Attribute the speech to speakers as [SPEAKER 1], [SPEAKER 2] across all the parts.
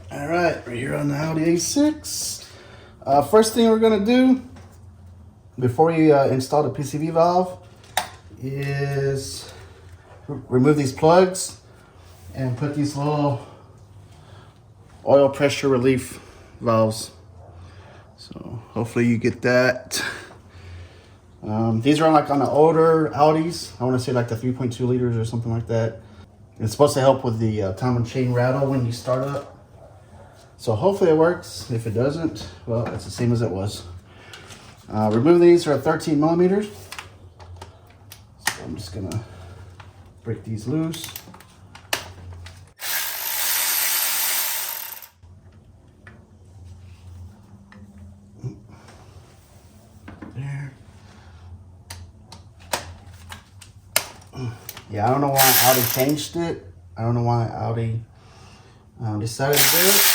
[SPEAKER 1] All right, we're here on the Audi A6. First thing we're gonna do before we install the PCV valve is remove these plugs and put these little oil pressure relief valves. So hopefully you get that. These are like on the older Audis. I want to say like the 3.2 liters or something like that. It's supposed to help with the time and chain rattle when you start up. So hopefully it works. If it doesn't, well, it's the same as it was. Remove these are 13 millimeters. So I'm just gonna break these loose. There. Yeah, I don't know why Audi changed it. I don't know why Audi decided to do it.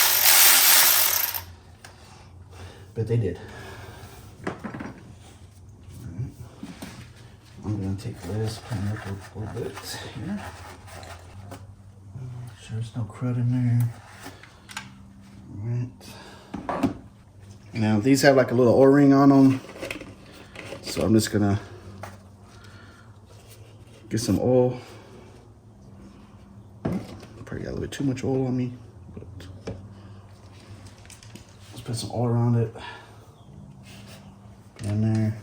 [SPEAKER 1] But they did. I'm gonna take this, clean up a little bit here. Make sure there's no crud in there. Alright. Now these have like a little O-ring on them. So I'm just gonna get some oil. Probably got a little bit too much oil on me, but let's put some oil around it. Put in there.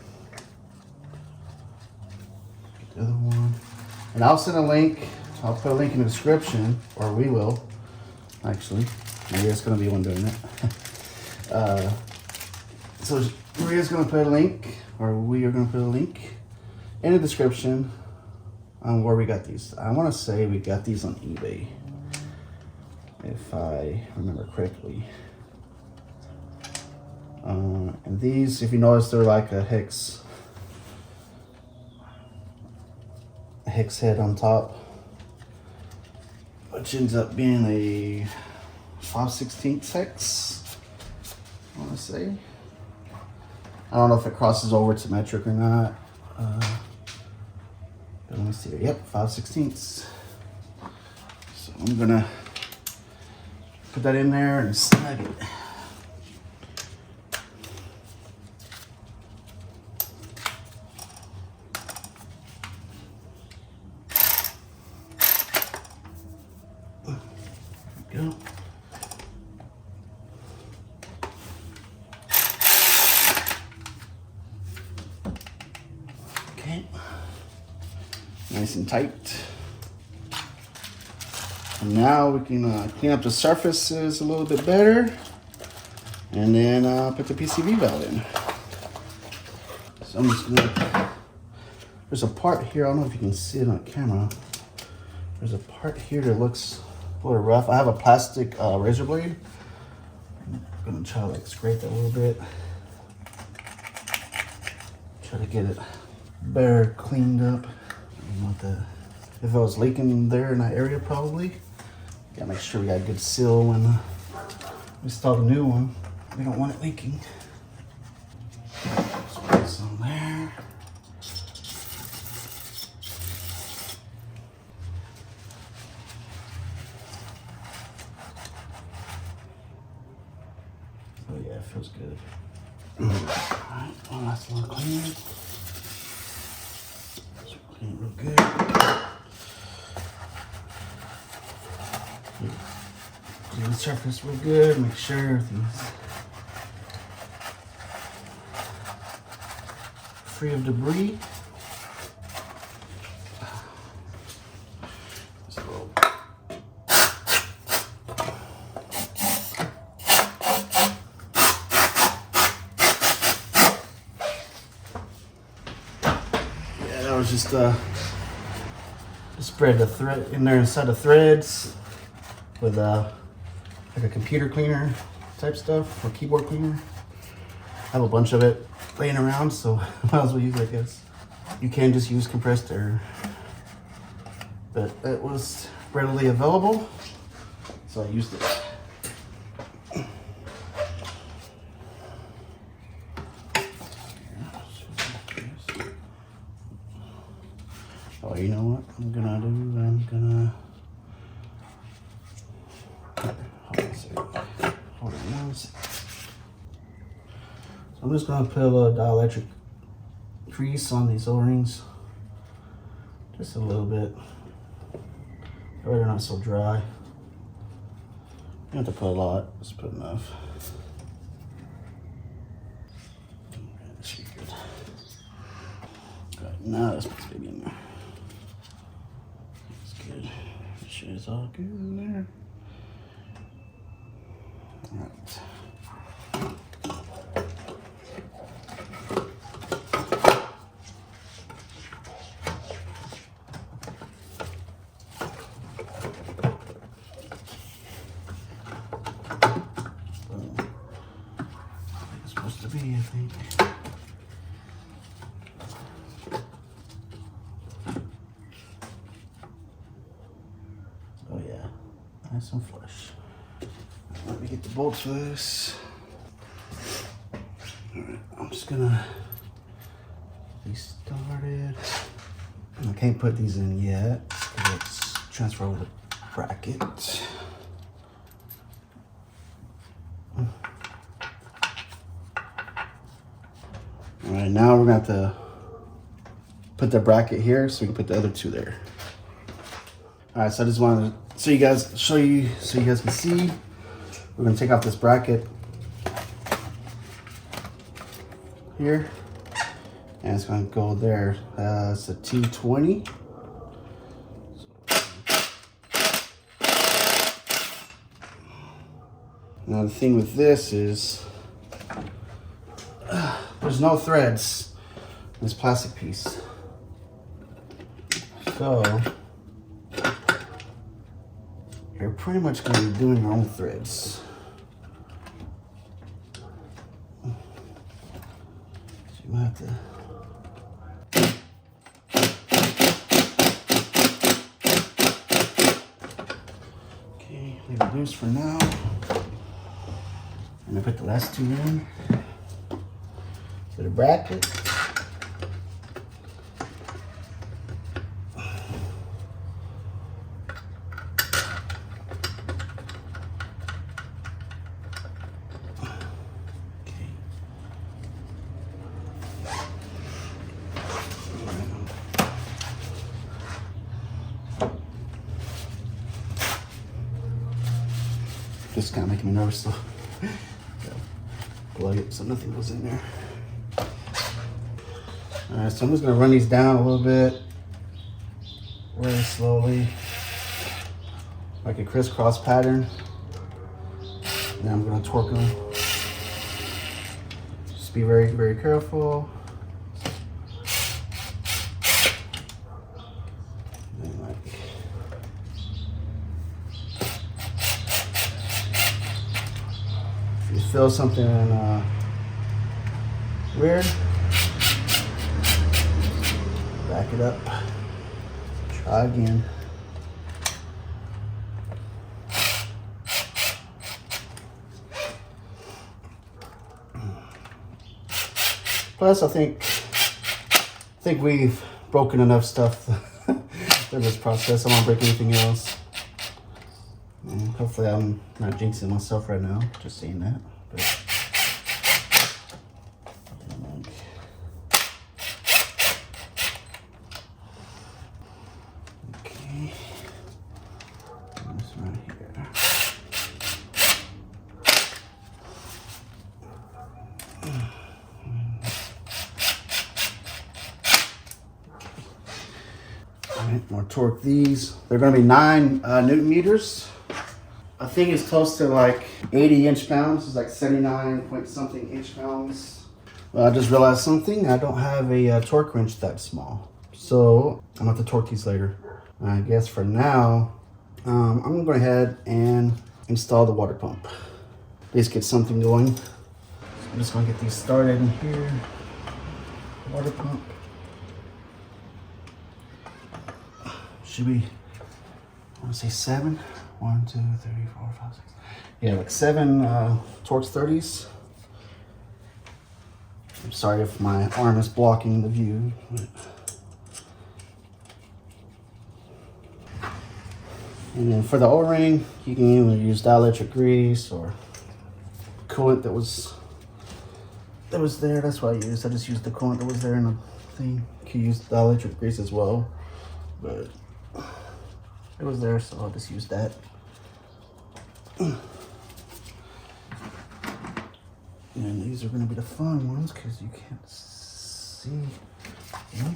[SPEAKER 1] Get the other one. And I'll send a link. I'll put a link in the description, or we will. Actually, maybe it's gonna be one doing it. So Maria's gonna put a link, or we are gonna put a link in the description on where we got these. I want to say we got these on eBay, if I remember correctly. And these, if you notice, they're like a hex head on top, which ends up being a 5/16 hex, I want to say. I don't know if it crosses over to metric or not. But let me see here. Yep, 5/16. So I'm gonna put that in there and snug it. There we go. Okay. Nice and tight. And now we can clean up the surfaces a little bit better, and then put the PCV valve in. So I'm just gonna, there's a part here, I don't know if you can see it on camera. There's a part here that looks a little rough. I have a plastic razor blade. I'm gonna try to like scrape that a little bit. Try to get it better cleaned up. If I was leaking there in that area, probably. Gotta make sure we got a good seal when we install the new one. We don't want it leaking. Just put some there. Oh yeah, it feels good. Alright, one last one clean. Clean real good. Clean the surface real good. Make sure everything's free of debris. Yeah, that was just spread the thread in there inside the threads with like a computer cleaner type stuff, or keyboard cleaner. I have a bunch of it laying around, so might as well use it, I guess. You can just use compressed air, but it was readily available, so I used it. Oh, you know what I'm gonna do? Hold on a second. So I'm just gonna put a little dielectric grease on these O-rings. Just a little bit. Or they're not so dry. You don't have to put a lot, just put enough. That should be good. Alright, now let's put this baby in there. That's good. Make sure it's all good in there. Alright. Supposed to be, I think. Oh yeah, nice and flush. Let me get the bolts for this. All right, I'm just gonna be started. I can't put these in yet because it's transfer over the bracket. All right, now we're gonna have to put the bracket here so we can put the other two there. All right, so I just wanted to show you so you guys can see. We're gonna take off this bracket here, and it's gonna go there. It's a T20. Now the thing with this is there's no threads in this plastic piece. So you're pretty much going to be doing your own threads. So you might have to. Okay, leave it loose for now. I'm going to put the last two in. To the bracket. This is kind of making me nervous though. Plug it so nothing goes in there. Alright, so I'm just going to run these down a little bit, really slowly, like a crisscross pattern. Now I'm going to torque them. Just be very, very careful. And like, if you feel something weird, back it up, try again. Plus, I think we've broken enough stuff through this process. I won't break anything else. And hopefully I'm not jinxing myself right now, just saying that. But, more torque these. They're going to be 9 Newton meters. I think it's close to like 80 inch-pounds. It's like 79 point something inch-pounds. Well, I just realized something. I don't have a torque wrench that small. So I'm going to have to torque these later. I guess for now, I'm going to go ahead and install the water pump. At least get something going. So I'm just going to get these started in here. Water pump. Should be, I want to say 7. 1, 2, 3, 4, 5, 6. Yeah, like 7 Torx 30s. I'm sorry if my arm is blocking the view. But... And then for the O-ring, you can either use dielectric grease or coolant that was there. That's what I used. I just used the coolant that was there in the thing. You can use the electric grease as well, but it was there, so I'll just use that. And these are going to be the fun ones because you can't see them.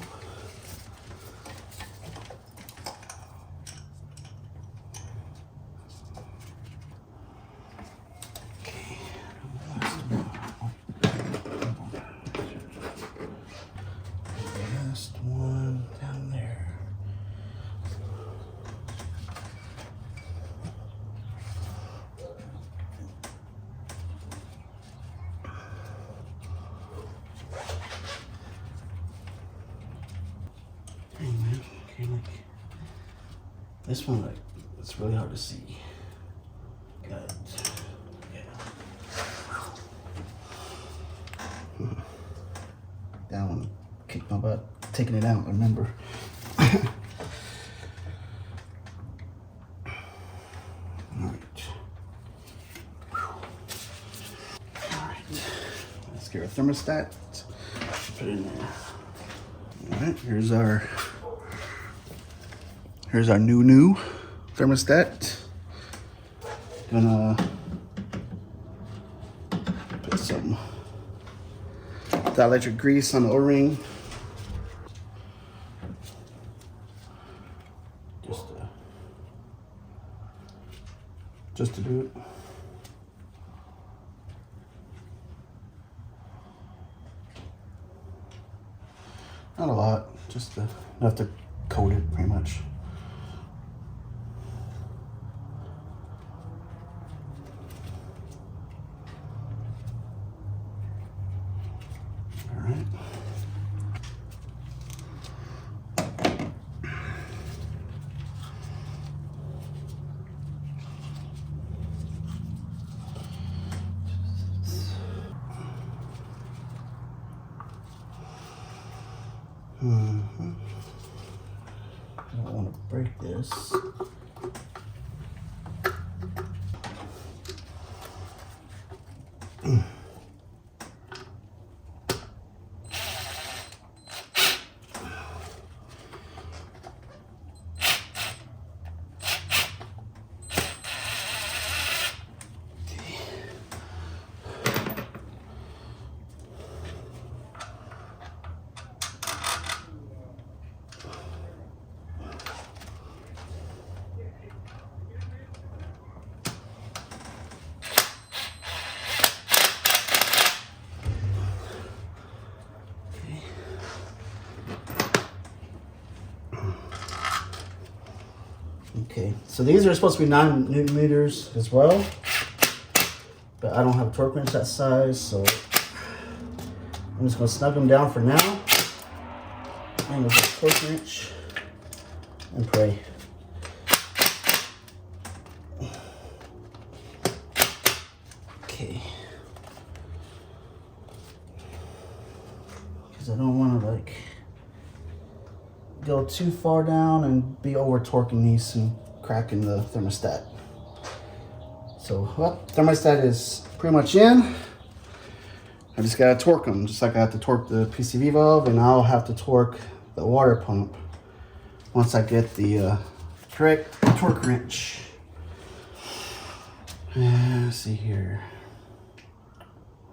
[SPEAKER 1] Last one down there. Okay, like this one, like it's really hard to see. Got it. Yeah. That one kicked my butt. Taking it out, remember. Alright. Alright. Let's get our thermostat. Put it in there. Alright, here's our new thermostat. Gonna put some dielectric grease on the O-ring. Just to do it. Not a lot, just enough to coat it pretty much. All right. I don't want to break this. Okay, so these are supposed to be 9 Newton meters as well, but I don't have a torque wrench that size, so I'm just going to snug them down for now. And with a torque wrench and pray. Okay. Because I don't want to like go too far down and be over torquing these and cracking the thermostat. So, well, thermostat is pretty much in. I just gotta torque them, just like I have to torque the PCV valve, and I'll have to torque the water pump once I get the correct torque wrench. Let's see here.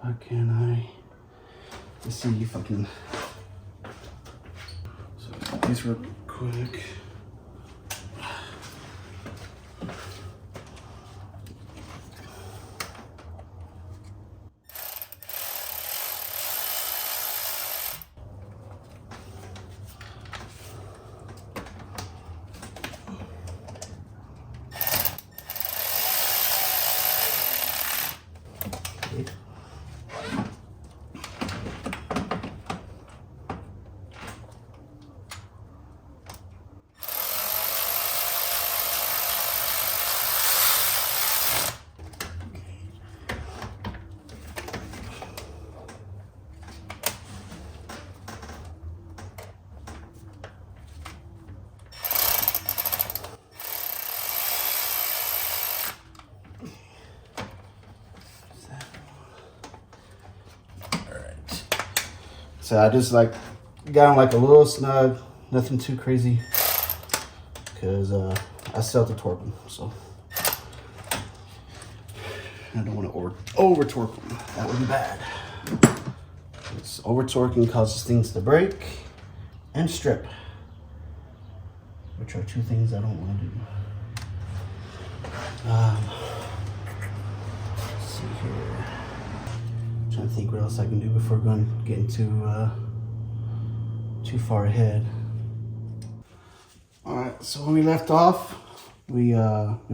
[SPEAKER 1] How can I? Let's see if I can. So these real quick. So I just like got them like a little snug, nothing too crazy, because I still have to torque them, so I don't want to over torque them. That would be bad. Over torquing causes things to break and strip, which are two things I don't want to do. Let's see here. I'm trying to think what else I can do before getting too far ahead. All right, so when we left off, we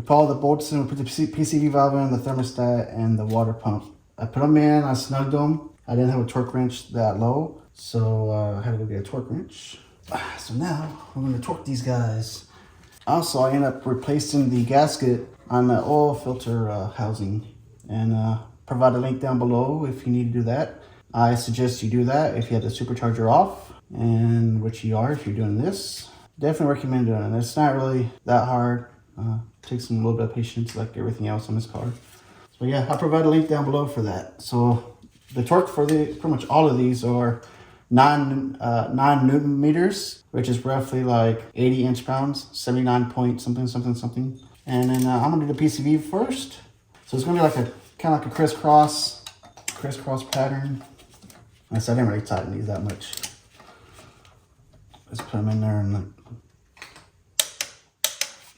[SPEAKER 1] pulled the bolts in, we put the PCV valve in, the thermostat, and the water pump. I put them in, I snugged them. I didn't have a torque wrench that low, so I had to go get a torque wrench. So now we're going to torque these guys. Also, I ended up replacing the gasket on the oil filter housing, and provide a link down below if you need to do that. I suggest you do that if you have the supercharger off, and which you are if you're doing this. Definitely recommend doing it. It's not really that hard. Takes a little bit of patience like everything else on this car. So yeah, I'll provide a link down below for that. So the torque for pretty much all of these are 9 Newton meters, which is roughly like 80 inch-pounds, 79 point something. And then I'm gonna do the PCV first. So it's gonna be like kind of like a crisscross pattern. I said I didn't really tighten these that much. Let's put them in there and like,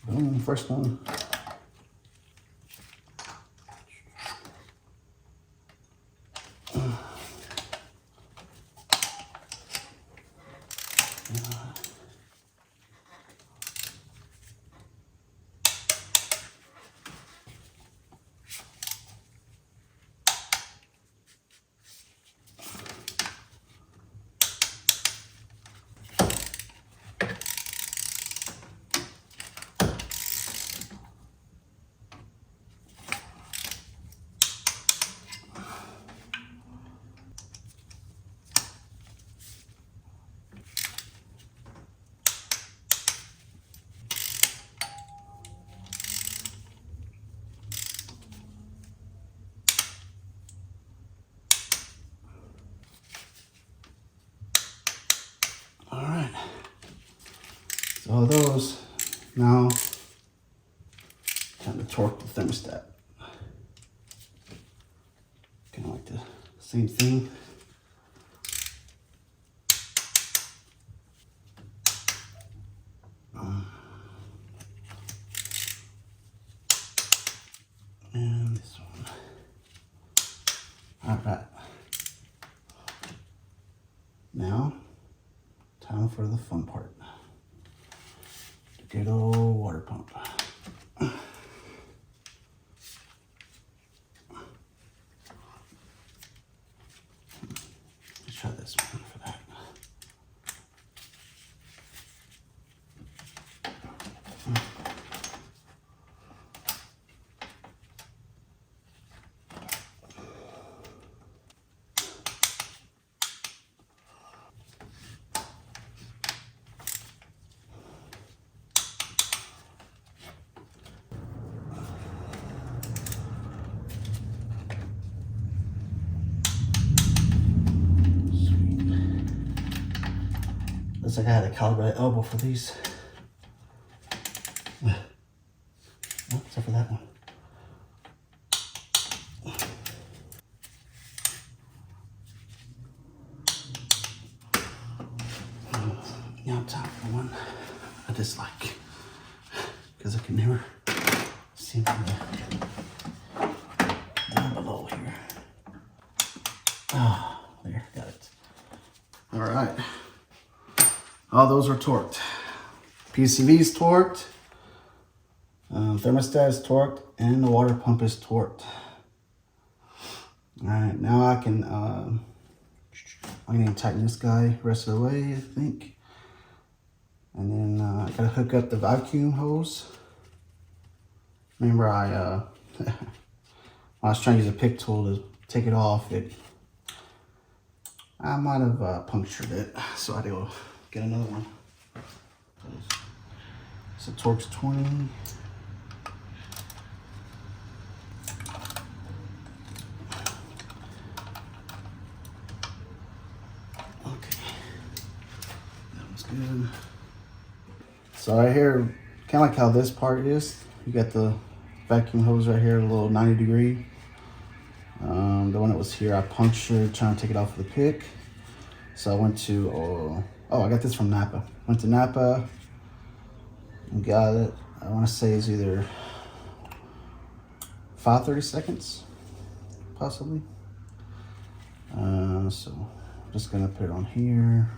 [SPEAKER 1] boom, first one. So those, now time to torque the thermostat. Kind of like the same thing. And this one. All right. Now, time for the fun part. Good old water pump. Let's try this one for that. Looks like I had a calibrated elbow for these. Oh, except for that one. Now time for one I dislike, because I can never see from down below here. Ah, there, got it. All right. All those are torqued. PCV's torqued, thermostat is torqued, and the water pump is torqued. All right, now I can, I'm gonna tighten this guy the rest of the way, I think. And then I gotta hook up the vacuum hose. Remember I was trying to use a pick tool to take it off. I might have punctured it, so I had to go get another one. So torque's 20. good. So right here, kind of like how this part is. You got the vacuum hose right here, a little 90-degree. The one that was here, I punctured trying to take it off with a pick. So I went to, I got this from Napa. Went to Napa and got it. I want to say it's either 5/30 seconds, possibly. So I'm just gonna put it on here.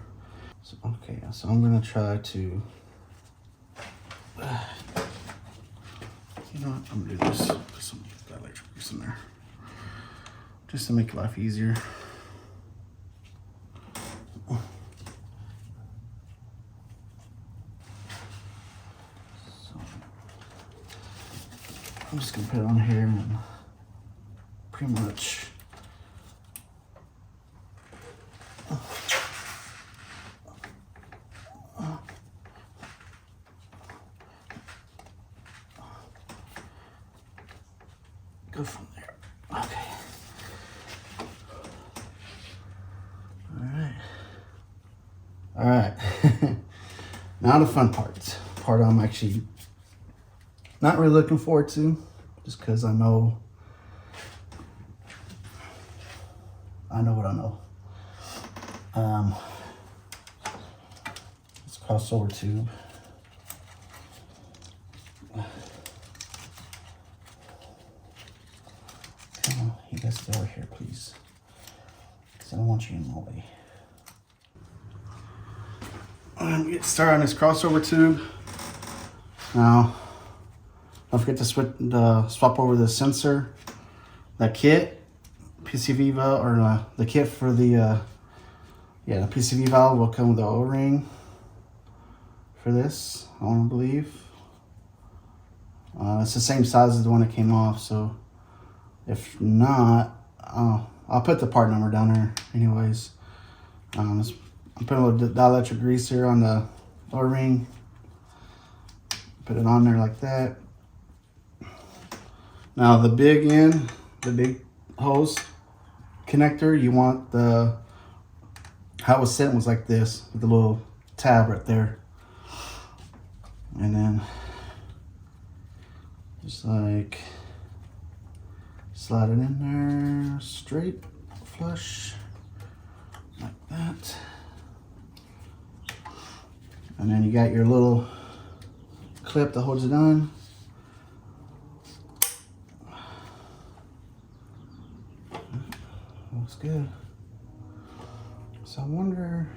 [SPEAKER 1] So, okay, so I'm gonna try to, you know what, I'm gonna do this. Put some electric grease in there, just to make life easier. So I'm just gonna put it on here and pretty much go from there. Okay. All right. Now the fun part I'm actually not really looking forward to, just because I know what I know. This crossover tube. Come on, you guys stay over here, please, because I don't want you in my way. Get started on this crossover tube. Now, don't forget to swap over the sensor. That kit, PCV valve, or the kit for the the PCV valve will come with the O-ring for this, I want to believe. It's the same size as the one that came off, so if not, I'll put the part number down there anyways. I'm putting a little dielectric grease here on the O-ring. Put it on there like that. Now the big end, the big hose connector, you want how it was sent was like this, with the little tab right there. And then just like slide it in there, straight, flush, like that. And then you got your little clip that holds it on. Looks good. So I wonder,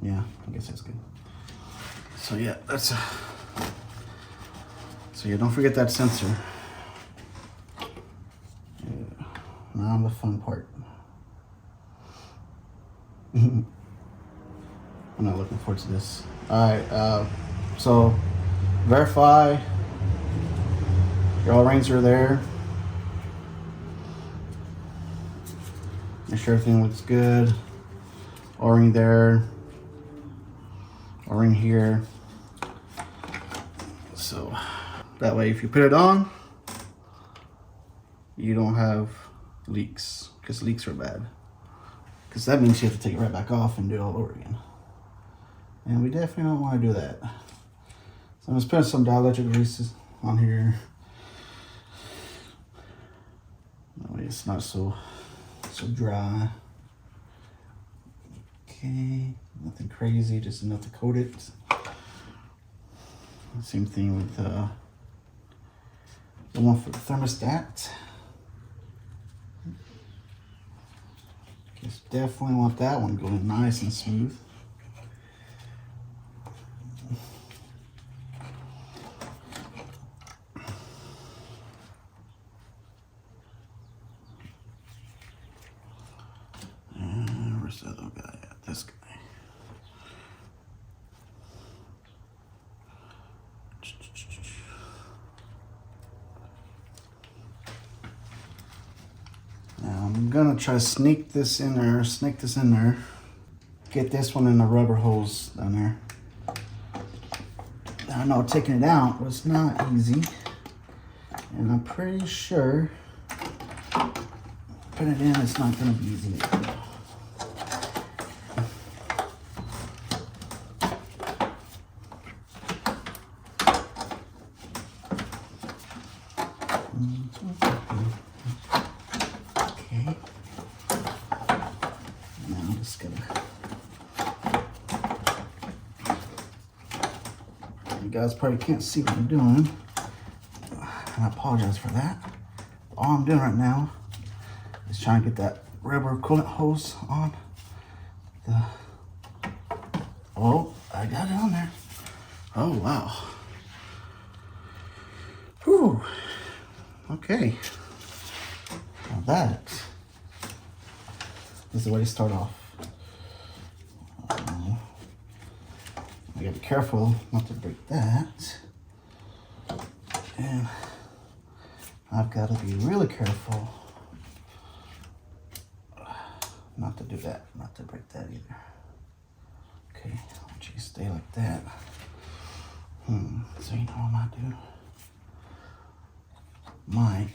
[SPEAKER 1] yeah, I guess that's good. So yeah, so yeah, don't forget that sensor. Yeah. Now the fun part. I'm not looking forward to this. Alright, so verify your O-rings are there. Make sure everything looks good. O-ring there. O-ring here. So that way if you put it on, you don't have leaks, because leaks are bad. Because that means you have to take it right back off and do it all over again. And we definitely don't want to do that. So I'm just putting some dielectric greases on here. That way it's not so dry. Okay, nothing crazy, just enough to coat it. Same thing with the one for the thermostat. Just definitely want that one going nice and smooth. And where's the other guy at? This guy. Now I'm gonna try to sneak this in there, get this one in the rubber hose down there. I know taking it out was not easy, and I'm pretty sure putting it in it's not gonna be easy. Okay. Now I'm just gonna. You guys probably can't see what I'm doing. And I apologize for that. All I'm doing right now is trying to get that rubber coolant hose on the. Oh, I got it on there. Oh wow. Whew. Okay. Now that is the way to start off. I gotta be careful not to break that. And I've got to be really careful not to do that, not to break that either. Okay, I want you to stay like that. So you know what I might do? Might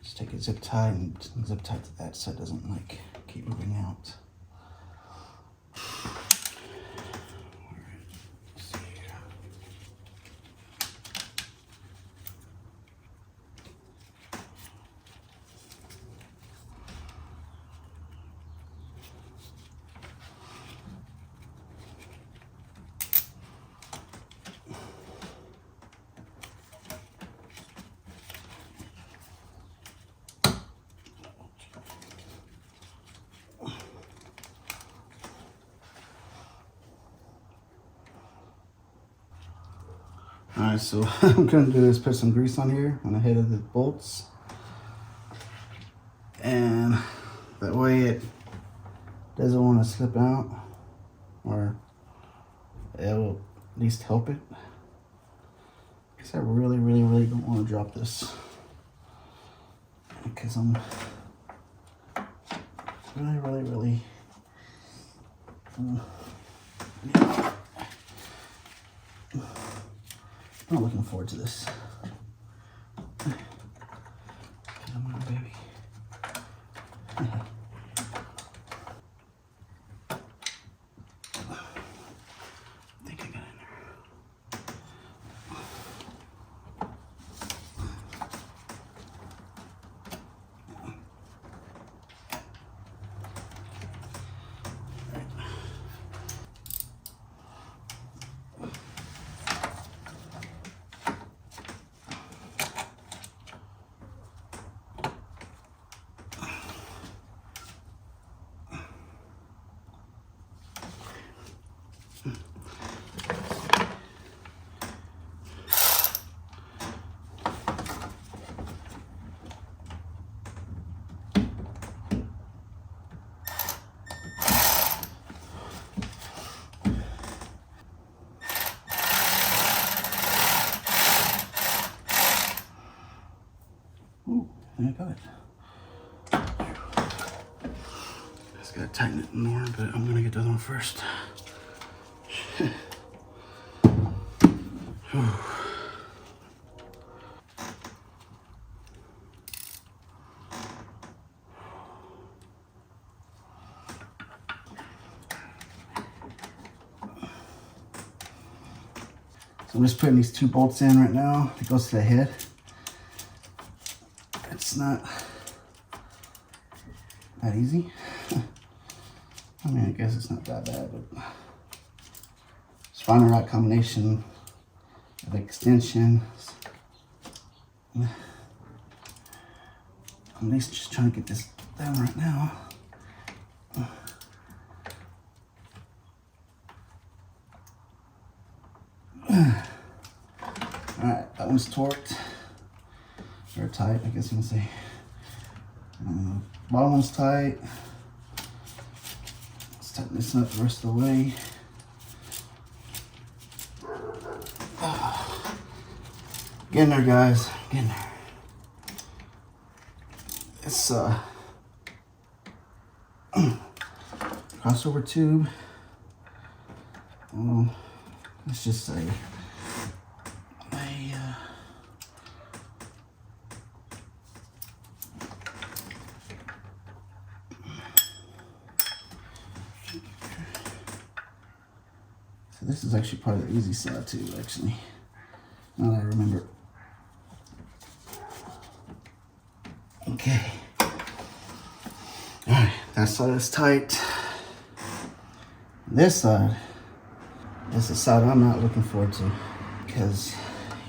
[SPEAKER 1] just take a zip tie and zip tie to that so it doesn't like keep moving out. Alright, so what I'm gonna do is put some grease on here on the head of the bolts, and that way it doesn't want to slip out, or it will at least help it, because I really don't want to drop this, because I'm really I'm looking forward to this. Come on, baby. I think I got in there. I got it. Just gotta tighten it more, but I'm gonna get the other one first. So I'm just putting these two bolts in right now. It goes to the head. It's not that easy. I mean, I guess it's not that bad, but just finding the right combination of extensions. I'm at least just trying to get this done right now. Alright, that one's torqued. Or tight, I guess you can say. Bottom one's tight. Let's tighten this up the rest of the way. Getting there, guys. Getting there. It's crossover tube. Let's just say this is actually probably the easy side too, actually. Now that I remember. Okay. Alright, that side is tight. This side is the side I'm not looking forward to because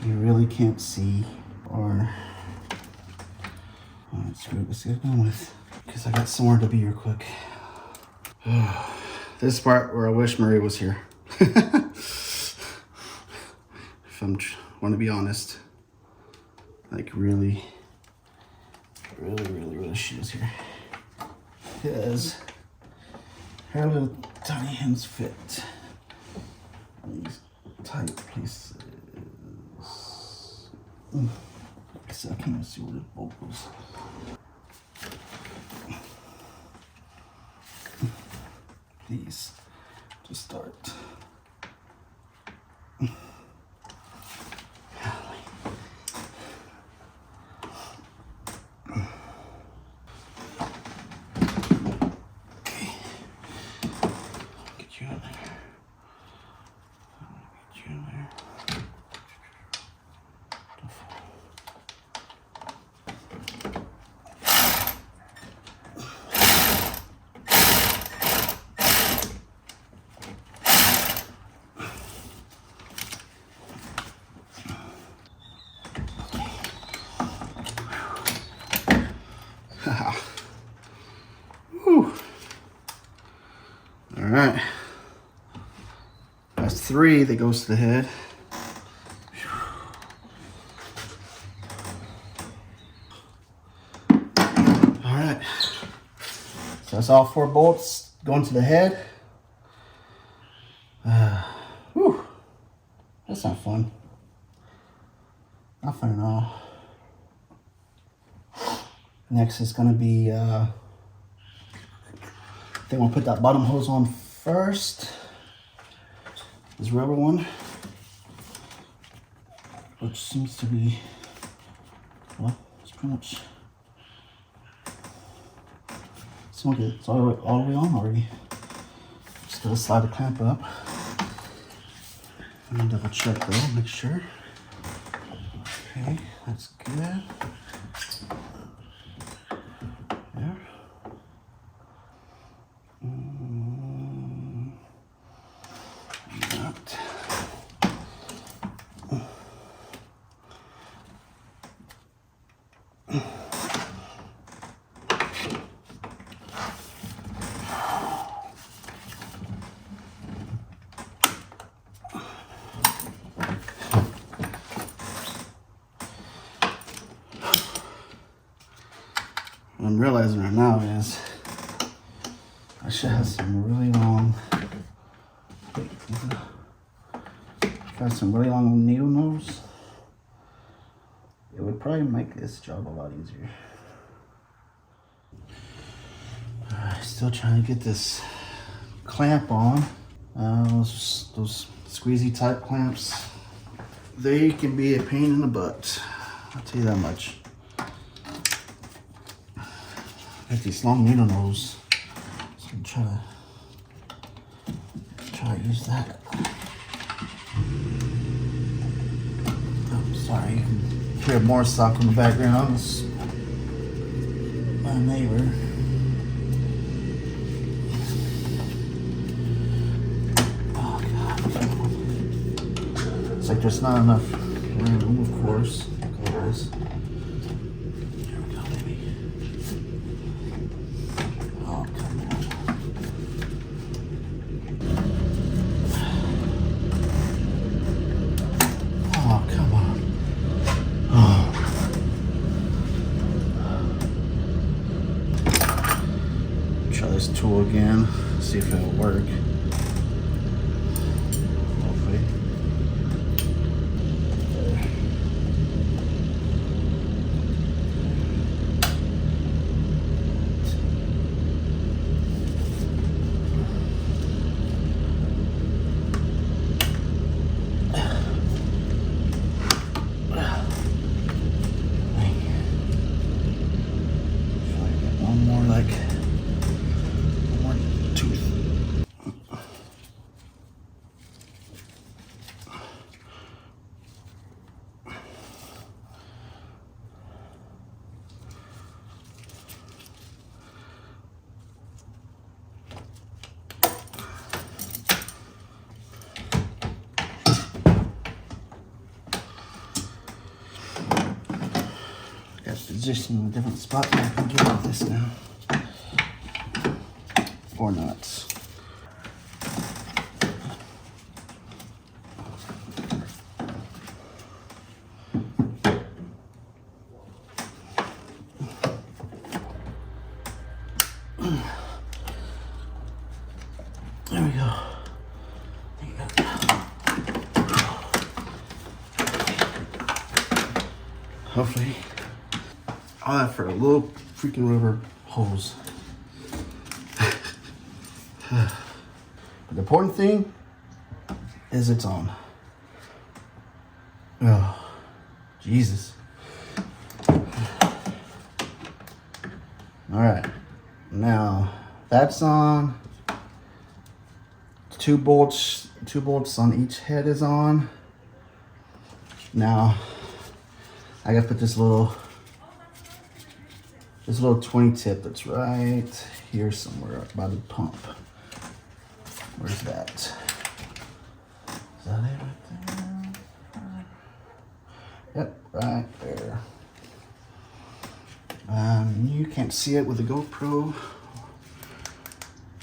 [SPEAKER 1] you really can't see or let's get done with because I got somewhere to be real quick. This part where I wish Marie was here. If I'm want to be honest, like really she was here because her little tiny hands fit these tight places. So I can't even see where the bolt goes. Please, just start. Whew. All right, that's 3 that goes to the head. All right, so that's all 4 bolts going to the head. Whew. That's not fun. Not fun at all. Next is going to be, I think we'll put that bottom hose on first. This rubber one, which seems to be, well, it's pretty much, it's all the way on already. Just gotta slide the clamp up. Let me double check though, make sure. Okay, that's good. There. That. What I'm realizing right now is I should have some really long, needle nose. It would probably make this job a lot easier. Still trying to get this clamp on. Those squeezy type clamps, they can be a pain in the butt. I'll tell you that much. Got these long needle nose, so I'm try to use that. Oh, sorry, you can hear more stock in the background. It's my neighbor. Oh God! It's like there's not enough room, of course. Like always. Try this tool again, see if it'll work. Hopefully. position in a different spot. I can get out of this now. Or not. There we go. Hopefully, all that for a little freaking rubber hose. But the important thing is it's on. Oh, Jesus. All right, now that's on. Two bolts on each head is on. Now I gotta put this little 20 tip that's right here somewhere by the pump. Where's that? Is that it right there? Yep, right there. You can't see it with the GoPro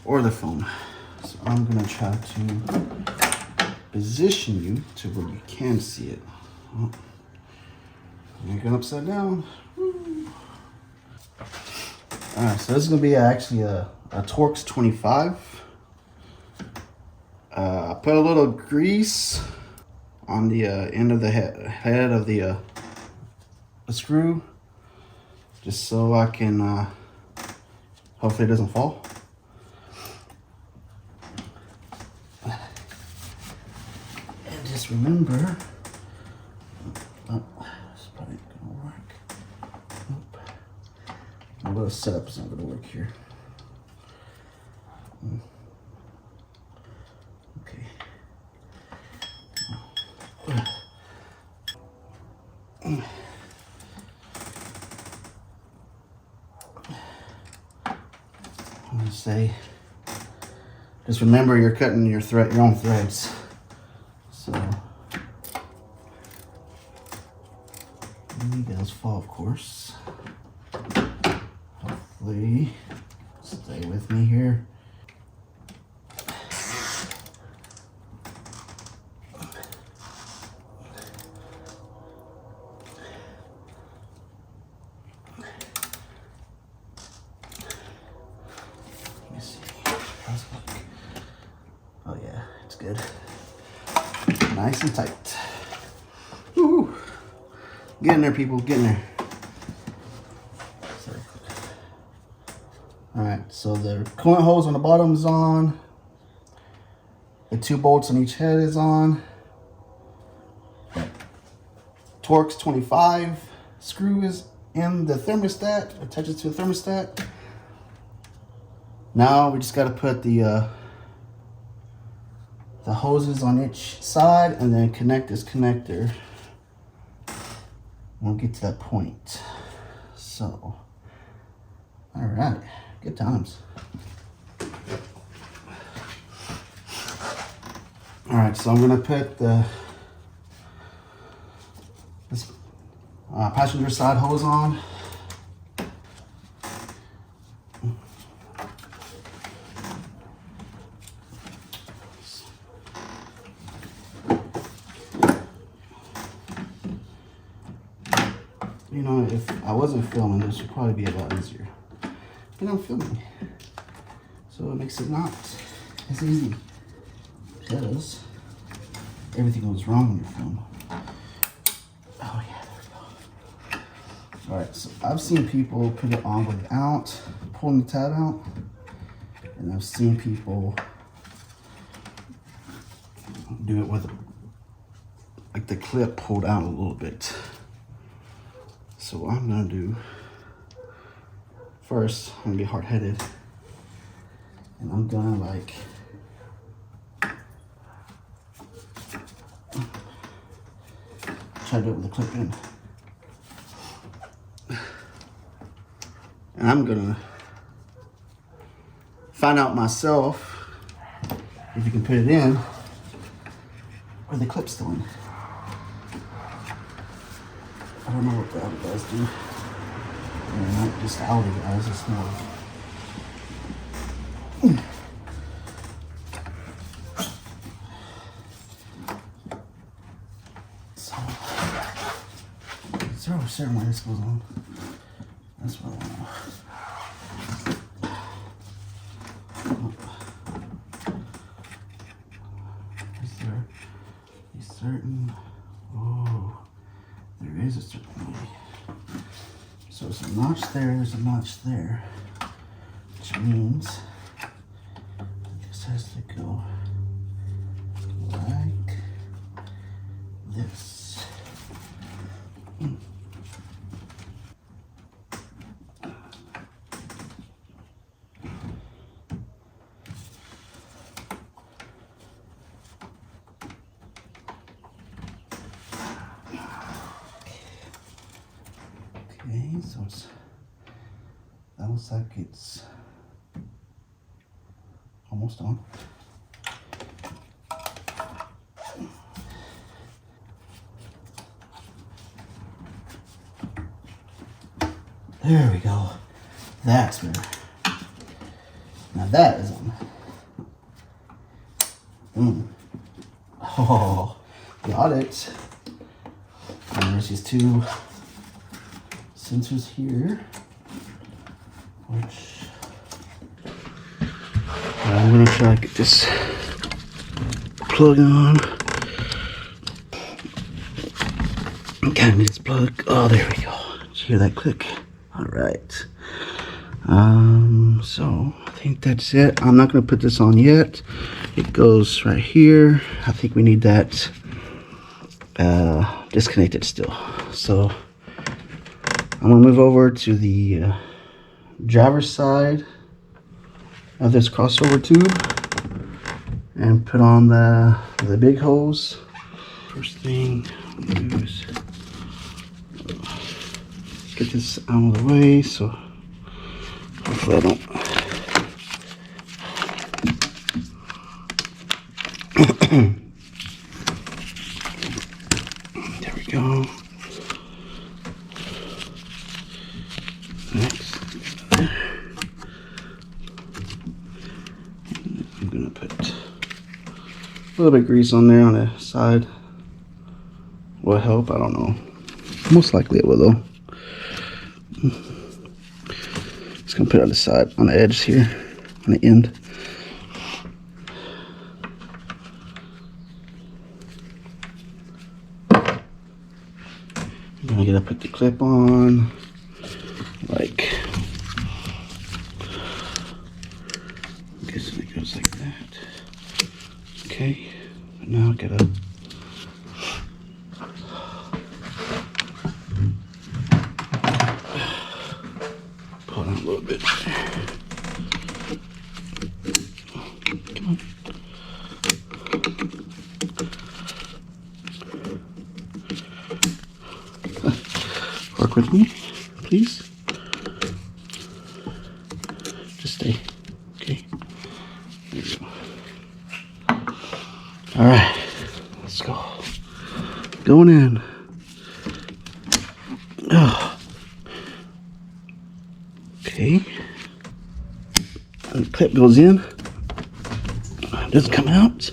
[SPEAKER 1] or the phone. So I'm gonna try to position you to where you can see it. Oh. You're going upside down. Woo. All right, so this is gonna be actually a Torx 25. I put a little grease on the end of the head of the screw, just so I can hopefully it doesn't fall. And just remember, it's probably not gonna work. Nope. My little setup is not gonna work here. Okay. I'm gonna say, just remember you're cutting your own threads. So it does fall, of course. Hopefully, stay with me here. Oh yeah, it's good. Nice and tight. Woo! Get in there, people, get in there. Alright, so the coolant hose on the bottom is on. The 2 bolts on each head is on. Torx 25 screw is in the thermostat, attaches to the thermostat. Now we just got to put the hoses on each side and then connect this connector. We'll get to that point. So, all right, good times. All right, so I'm gonna put this passenger side hose on. You know, if I wasn't filming, this would probably be a lot easier. But I'm filming, so it makes it not as easy because everything goes wrong when you film. Oh yeah, there we go. All right, so I've seen people put it on without pulling the tab out, and I've seen people do it with like the clip pulled out a little bit. So what I'm gonna do, first, I'm gonna be hard-headed, and I'm gonna like, try to do it with the clip in. And I'm gonna find out myself if you can put it in or the clip's still in. I don't know what the other guys do. They're not just AUDI, guys. It's more. So, is there a certain way this goes on? That's what I want to know. Is there a certain? Oh, there is a certain way. So there's a notch there, there's a notch there, which means this has to go like this. Okay, so it's, that looks like it's almost on. There we go. That's better. Now that is on. Oh, got it. And there's these two sensors here, which I'm gonna try to get this plug on. Okay, I need this plug. Oh, there we go. Did you hear that click? All right. So I think that's it. I'm not gonna put this on yet. It goes right here. I think we need that disconnected still. So I'm gonna move over to the driver's side of this crossover tube and put on the big hose. First thing I'm gonna do is get this out of the way, so hopefully I don't. There we go. Next, I'm gonna put a little bit of grease on there on the side. Will help, I don't know. Most likely it will though. Just gonna put it on the side, on the edge here, on the end. I'm gonna put the clip on, like, I'm guessing it goes like that. Okay, but now I gotta pull it on a little bit. Come on. Work with me, please. Just stay. Okay. There we go. All right, let's go. Going in. Oh. Okay. And the clip goes in. Doesn't come out.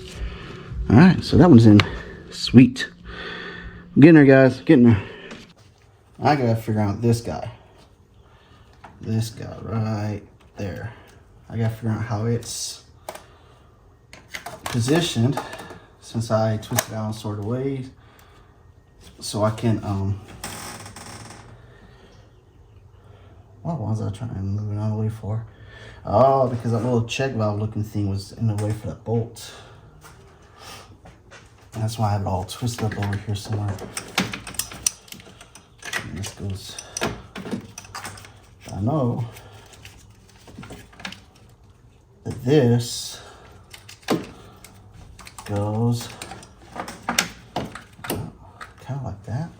[SPEAKER 1] All right, so that one's in. Sweet. I'm getting there, guys. Getting there. I gotta figure out this guy. This guy right there. I gotta figure out how it's positioned since I twisted it out sort of ways. So I can, what was I trying to move it out of the way for? Oh, because that little check valve looking thing was in the way for that bolt. And that's why I have it all twisted up over here somewhere. And this goes, I know that this goes kind of like that.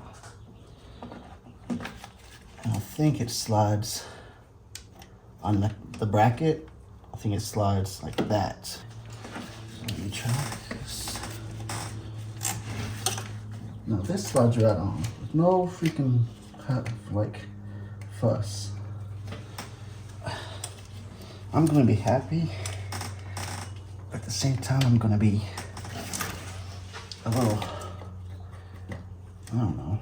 [SPEAKER 1] And I think it slides on the bracket. I think it slides like that. So let me try this. No, this slides right on. There's no freaking like fuss. I'm gonna be happy. At the same time, I'm gonna be a little, I don't know.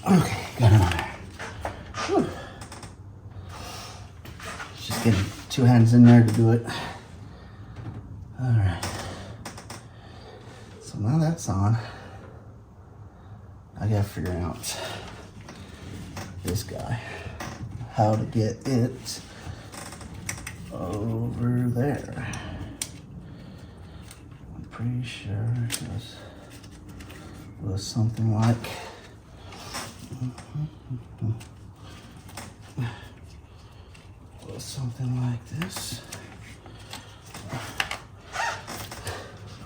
[SPEAKER 1] Okay, got it on there. Whew. Just getting 2 hands in there to do it. All right. So now that's on. I gotta figure out this guy, how to get it over there. I'm pretty sure it was something like something like this.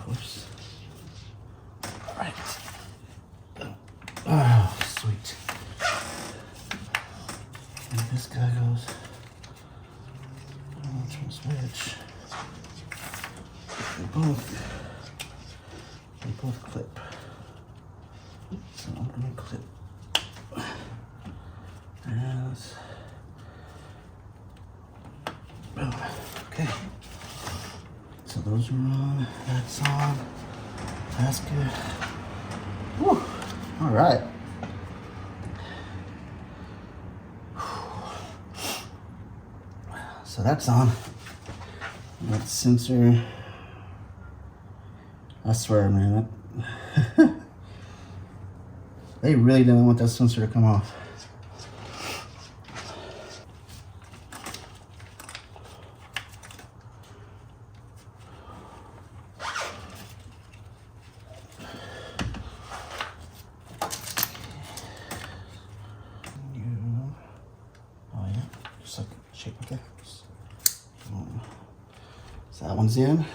[SPEAKER 1] Oops. All right. Oh, sweet. And this guy goes. Turn switch. They both clip. So I'm gonna clip. And boom. Okay. So those are on. That's on. That's good. Whew. All right. So that's on. That sensor. I swear, man. They really didn't want that sensor to come off. So that one's in.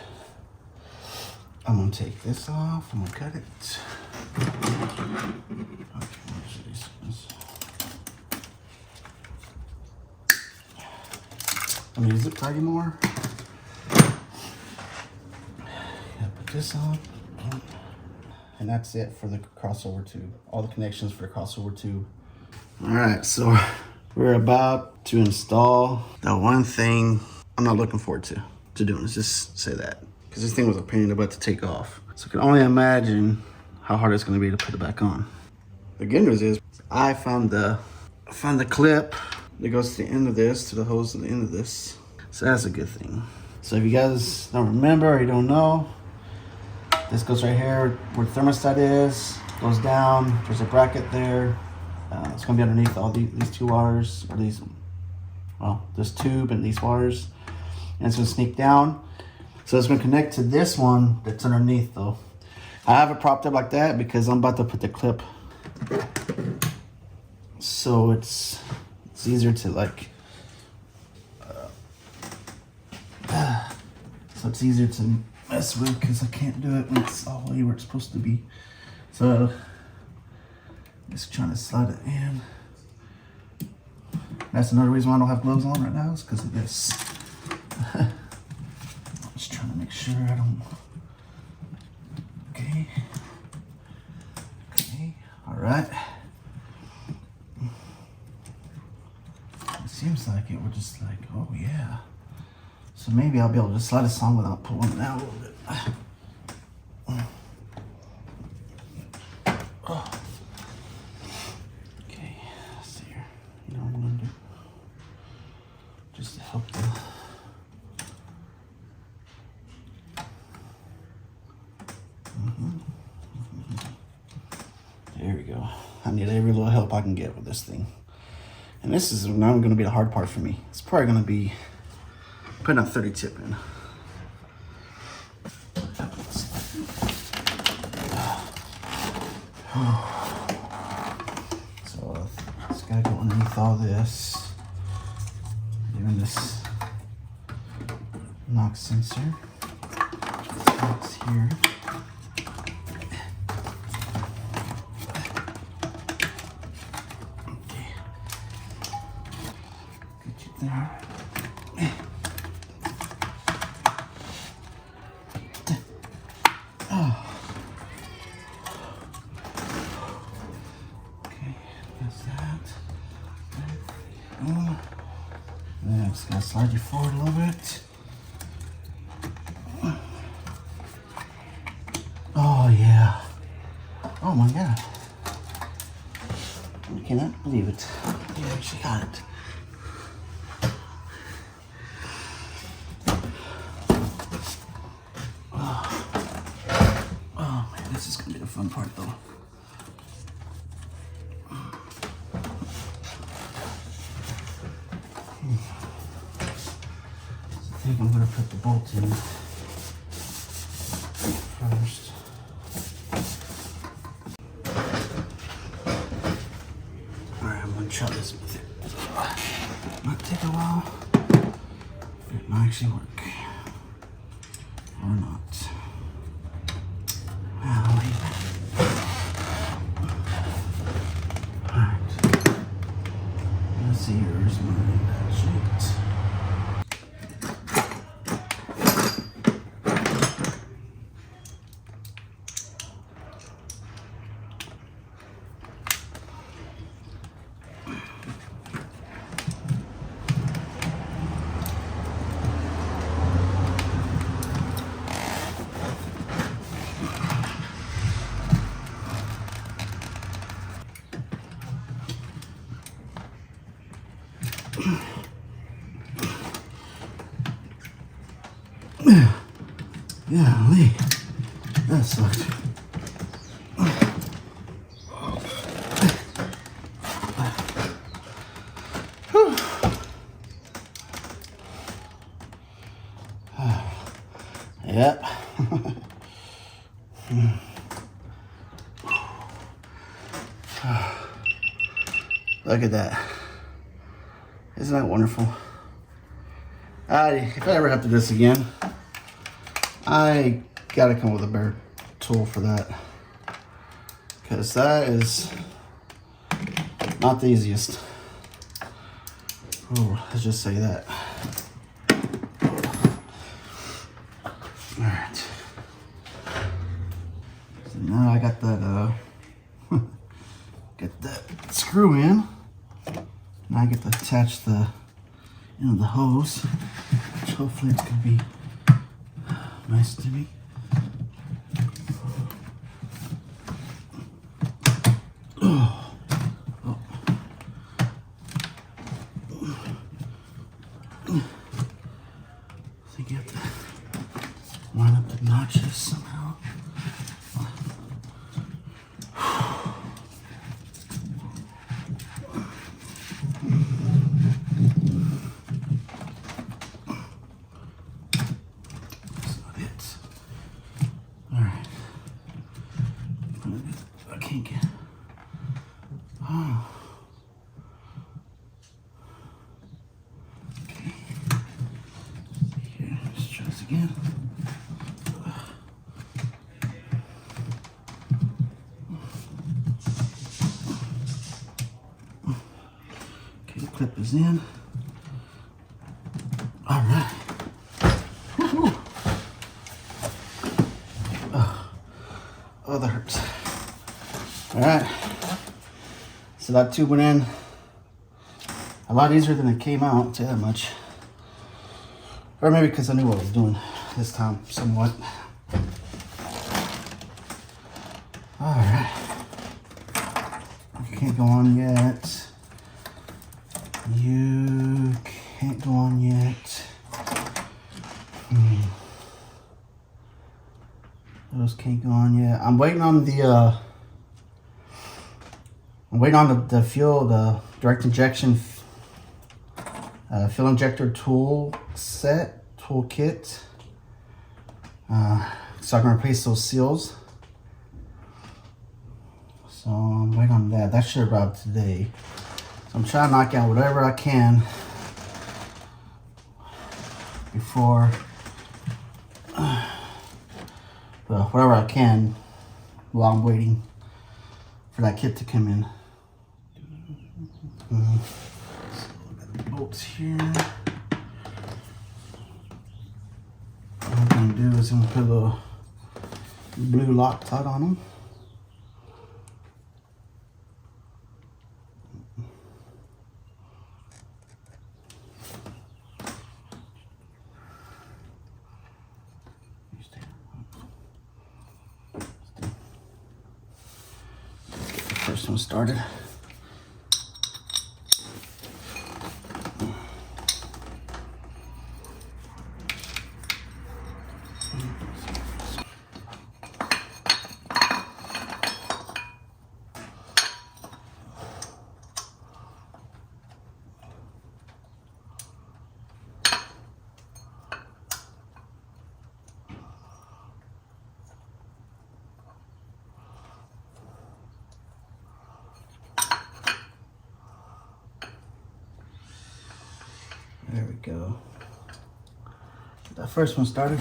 [SPEAKER 1] I'm gonna take this off. I'm gonna cut it. I'm gonna zip tie more. Put this on. And that's it for the crossover tube. All the connections for the crossover tube. All right, so we're about to install the one thing I'm not looking forward to doing. Let's just say that. Because this thing was a pain in the butt to take off. So I can only imagine how hard it's gonna be to put it back on. The good news is I found the clip that goes to the end of this, to the hose at the end of this. So that's a good thing. So if you guys don't remember or you don't know, this goes right here where the thermostat is, goes down, there's a bracket there. It's gonna be underneath all these 2 wires, or these, well, this tube and these wires. And it's gonna sneak down. So it's gonna connect to this one that's underneath though. I have it propped up like that because I'm about to put the clip. So it's easier to like, so it's easier to mess with because I can't do it when it's all the way where it's supposed to be. So just trying to slide it in. That's another reason why I don't have gloves on right now, is because of this. I'm just trying to make sure I don't. Okay. Okay. All right. It seems like it. We're just like, oh yeah. So maybe I'll be able to slide this on without pulling it out a little bit. Oh. Okay. Let's see here. You know what I'm gonna do? Just to help the. There we go. I need every little help I can get with this thing. And this is now going to be the hard part for me. It's probably going to be putting a 30 tip in. So it's got to go underneath all this. Doing this knock sensor. It's here. There. slide you forward a little bit. Oh yeah. Oh my god. I cannot believe it. They actually got it. Oh man, this is gonna be the fun part though. I think I'm gonna put the bolt in first. Alright, I'm gonna try this with it. Might take a while. It might actually work. Or not. Alright. Let's see, here's my sheet. Yeah, Lee, that sucked. Yep. Look at that. Isn't that wonderful? If I ever have to do this again, I gotta come with a better tool for that, because that is not the easiest. Oh, let's just say that. All right. So now I got that get that screw in. Now I get to attach the end of the hose, which hopefully it's gonna be nice to me. Oh. Oh. I think you have to line up the notches somehow. Again. Okay, the clip is in. All right. Oh, that hurts. All right. So that tube went in a lot easier than it came out, I'll tell you that much. Or maybe because I knew what I was doing this time, somewhat. All right. You can't go on yet. You can't go on yet. Those can't go on yet. I'm waiting on the fuel, the direct injection fuel injector tool kit. So I can replace those seals. So I'm waiting on that. That should arrive today. So I'm trying to knock out whatever I can before, well, whatever I can while I'm waiting for that kit to come in. So got the bolts here. What I'm gonna do is I'm gonna put a little blue Loctite on them. one started. There we go. That first one started.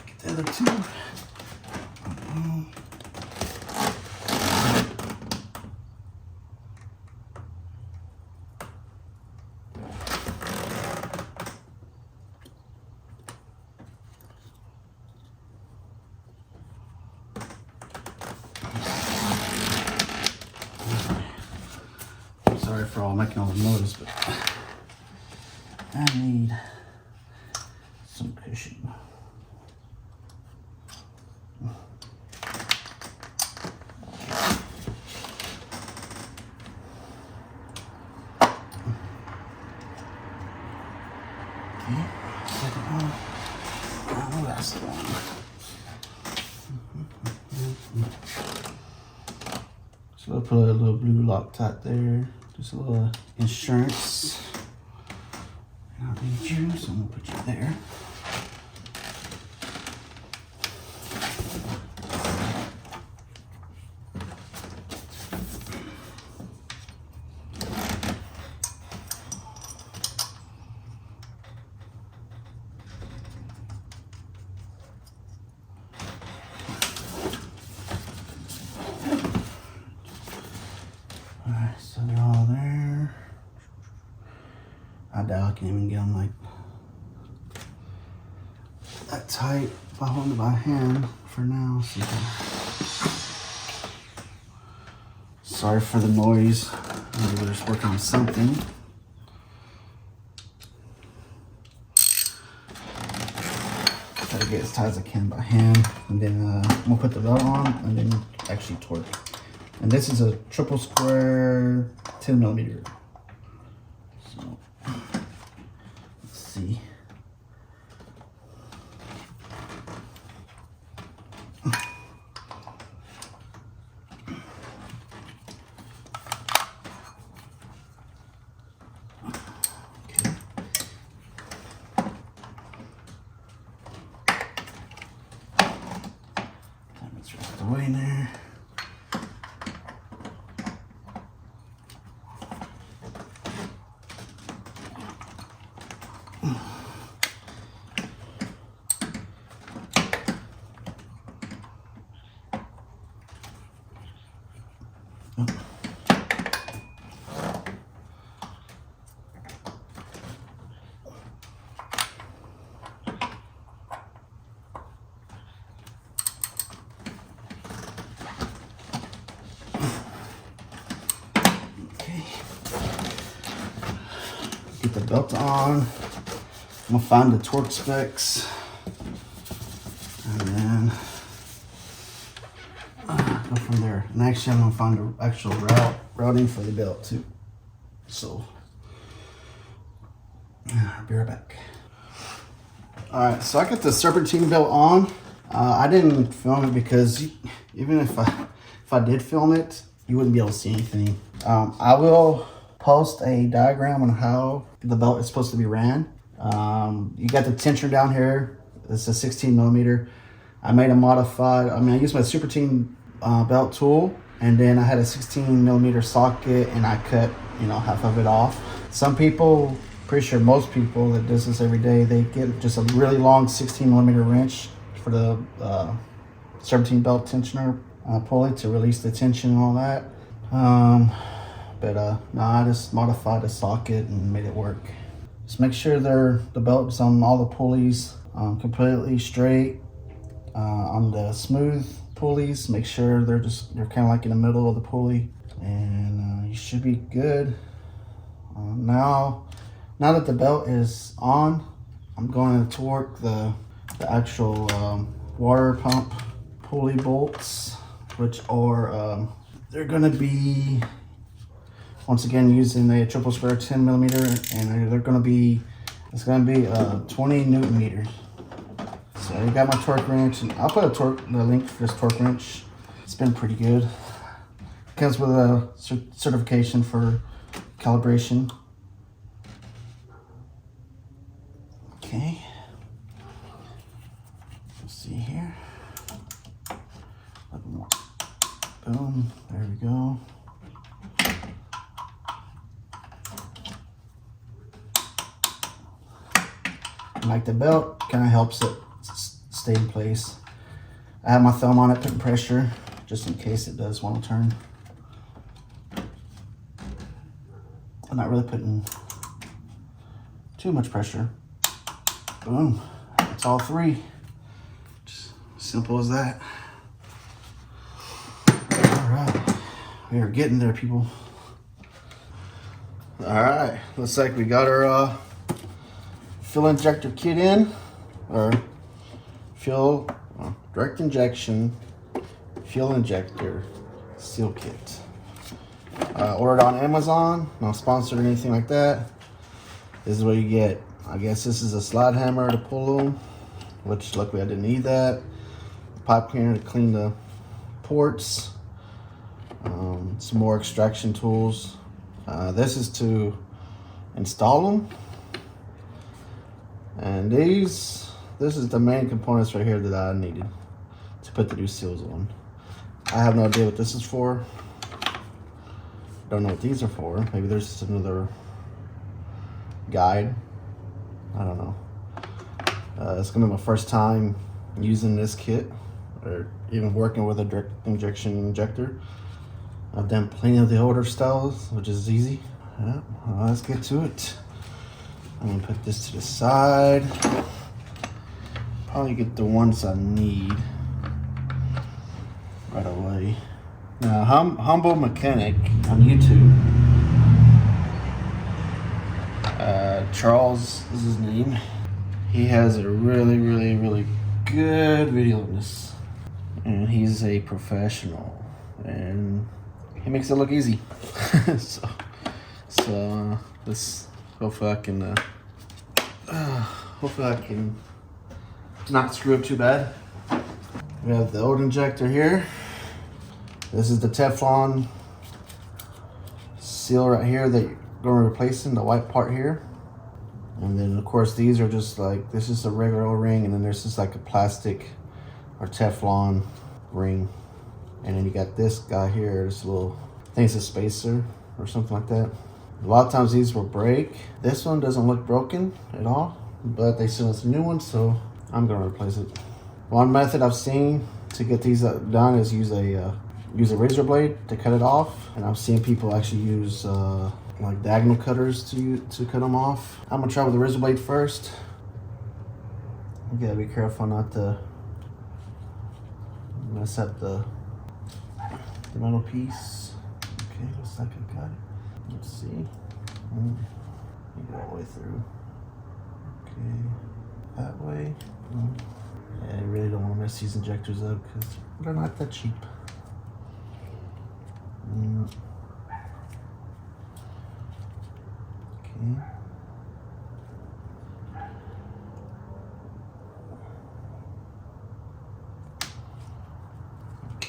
[SPEAKER 1] Get the other two. Sorry for all making all the noise, but I need some cushion. Okay, second one, and the last one. So I'll put a little blue Loctite there. Just a little insurance. I don't need you, so I'm gonna put you there. Alright, so they're all there. I doubt I can even get them like that tight if I hold it by hand for now. So sorry for the noise. Maybe we're just working on something. Try to get as tight as I can by hand, and then I'm gonna put the belt on and then actually torque. And this is a triple square 10mm. So let's see. Okay. Let's rest away in there. Get the belt on. I'm gonna find the torque specs, and then go from there. And actually, I'm gonna find the actual routing for the belt too. So, I'll be right back. All right, so I got the Serpentine belt on. I didn't film it because even if I did film it, you wouldn't be able to see anything. I will post a diagram on how the belt is supposed to be ran. You got the tensioner down here. It's a 16mm. I made a modified, I used my Supercharger belt tool, and then I had a 16mm socket, and I cut, half of it off. Some people, pretty sure most people that does this every day, they get just a really long 16mm wrench for the Serpentine belt tensioner pulley to release the tension and all that. No, I just modified the socket and made it work. Just make sure the belt is on all the pulleys completely straight. On the smooth pulleys, make sure they're kind of like in the middle of the pulley, and you should be good. Now that the belt is on, I'm going to torque the actual water pump pulley bolts. which are they're gonna be once again using a triple square 10 millimeter, and they're gonna be 20 Newton meters. So I got my torque wrench, and I'll put the link for this torque wrench. It's been pretty good. Comes with a certification for calibration. Okay. Let's see here. A little more. Boom. There we go. And like the belt, kind of helps it stay in place. I have my thumb on it, putting pressure, just in case it does want to turn. I'm not really putting too much pressure. Boom. That's all three. Just simple as that. All right. We are getting there, people. All right. Looks like we got our fuel injector kit in, or fuel direct injection fuel injector seal kit. Ordered on Amazon, not sponsored or anything like that. This is what you get. I guess this is a slide hammer to pull them, which luckily I didn't need that. Pipe cleaner to clean the ports. Some more extraction tools. This is to install them. And this is the main components right here that I needed to put the new seals on. I have no idea what this is for. Don't know what these are for. Maybe there's just another guide. I don't know. It's gonna be my first time using this kit, or even working with a direct injection injector. I've done plenty of the older styles, which is easy. Yeah, well, let's get to it. I'm gonna put this to the side. Probably get the ones I need right away. Now, Humble Mechanic on YouTube. Charles is his name. He has a really good video on this, and he's a professional, and he makes it look easy. so let's hopefully I can not screw up too bad. We have the old injector here. This is the Teflon seal right here that you're going to replace in the white part here. And then of course these are just like, this is a regular O-ring, and then there's just like a plastic or Teflon ring. And then you got this guy here, this little, I think it's a spacer or something like that. A lot of times these will break. This one doesn't look broken at all, but they sent us a new one, so I'm gonna replace it. One method I've seen to get these done is use a razor blade to cut it off, and I've seen people actually use like diagonal cutters to cut them off. I'm gonna try with the razor blade first. You gotta be careful not to mess up the metal piece. Okay, looks like I got it. Let's see. You go all the way through. Okay, that way. Yeah, I really don't want to mess these injectors up because they're not that cheap. Okay.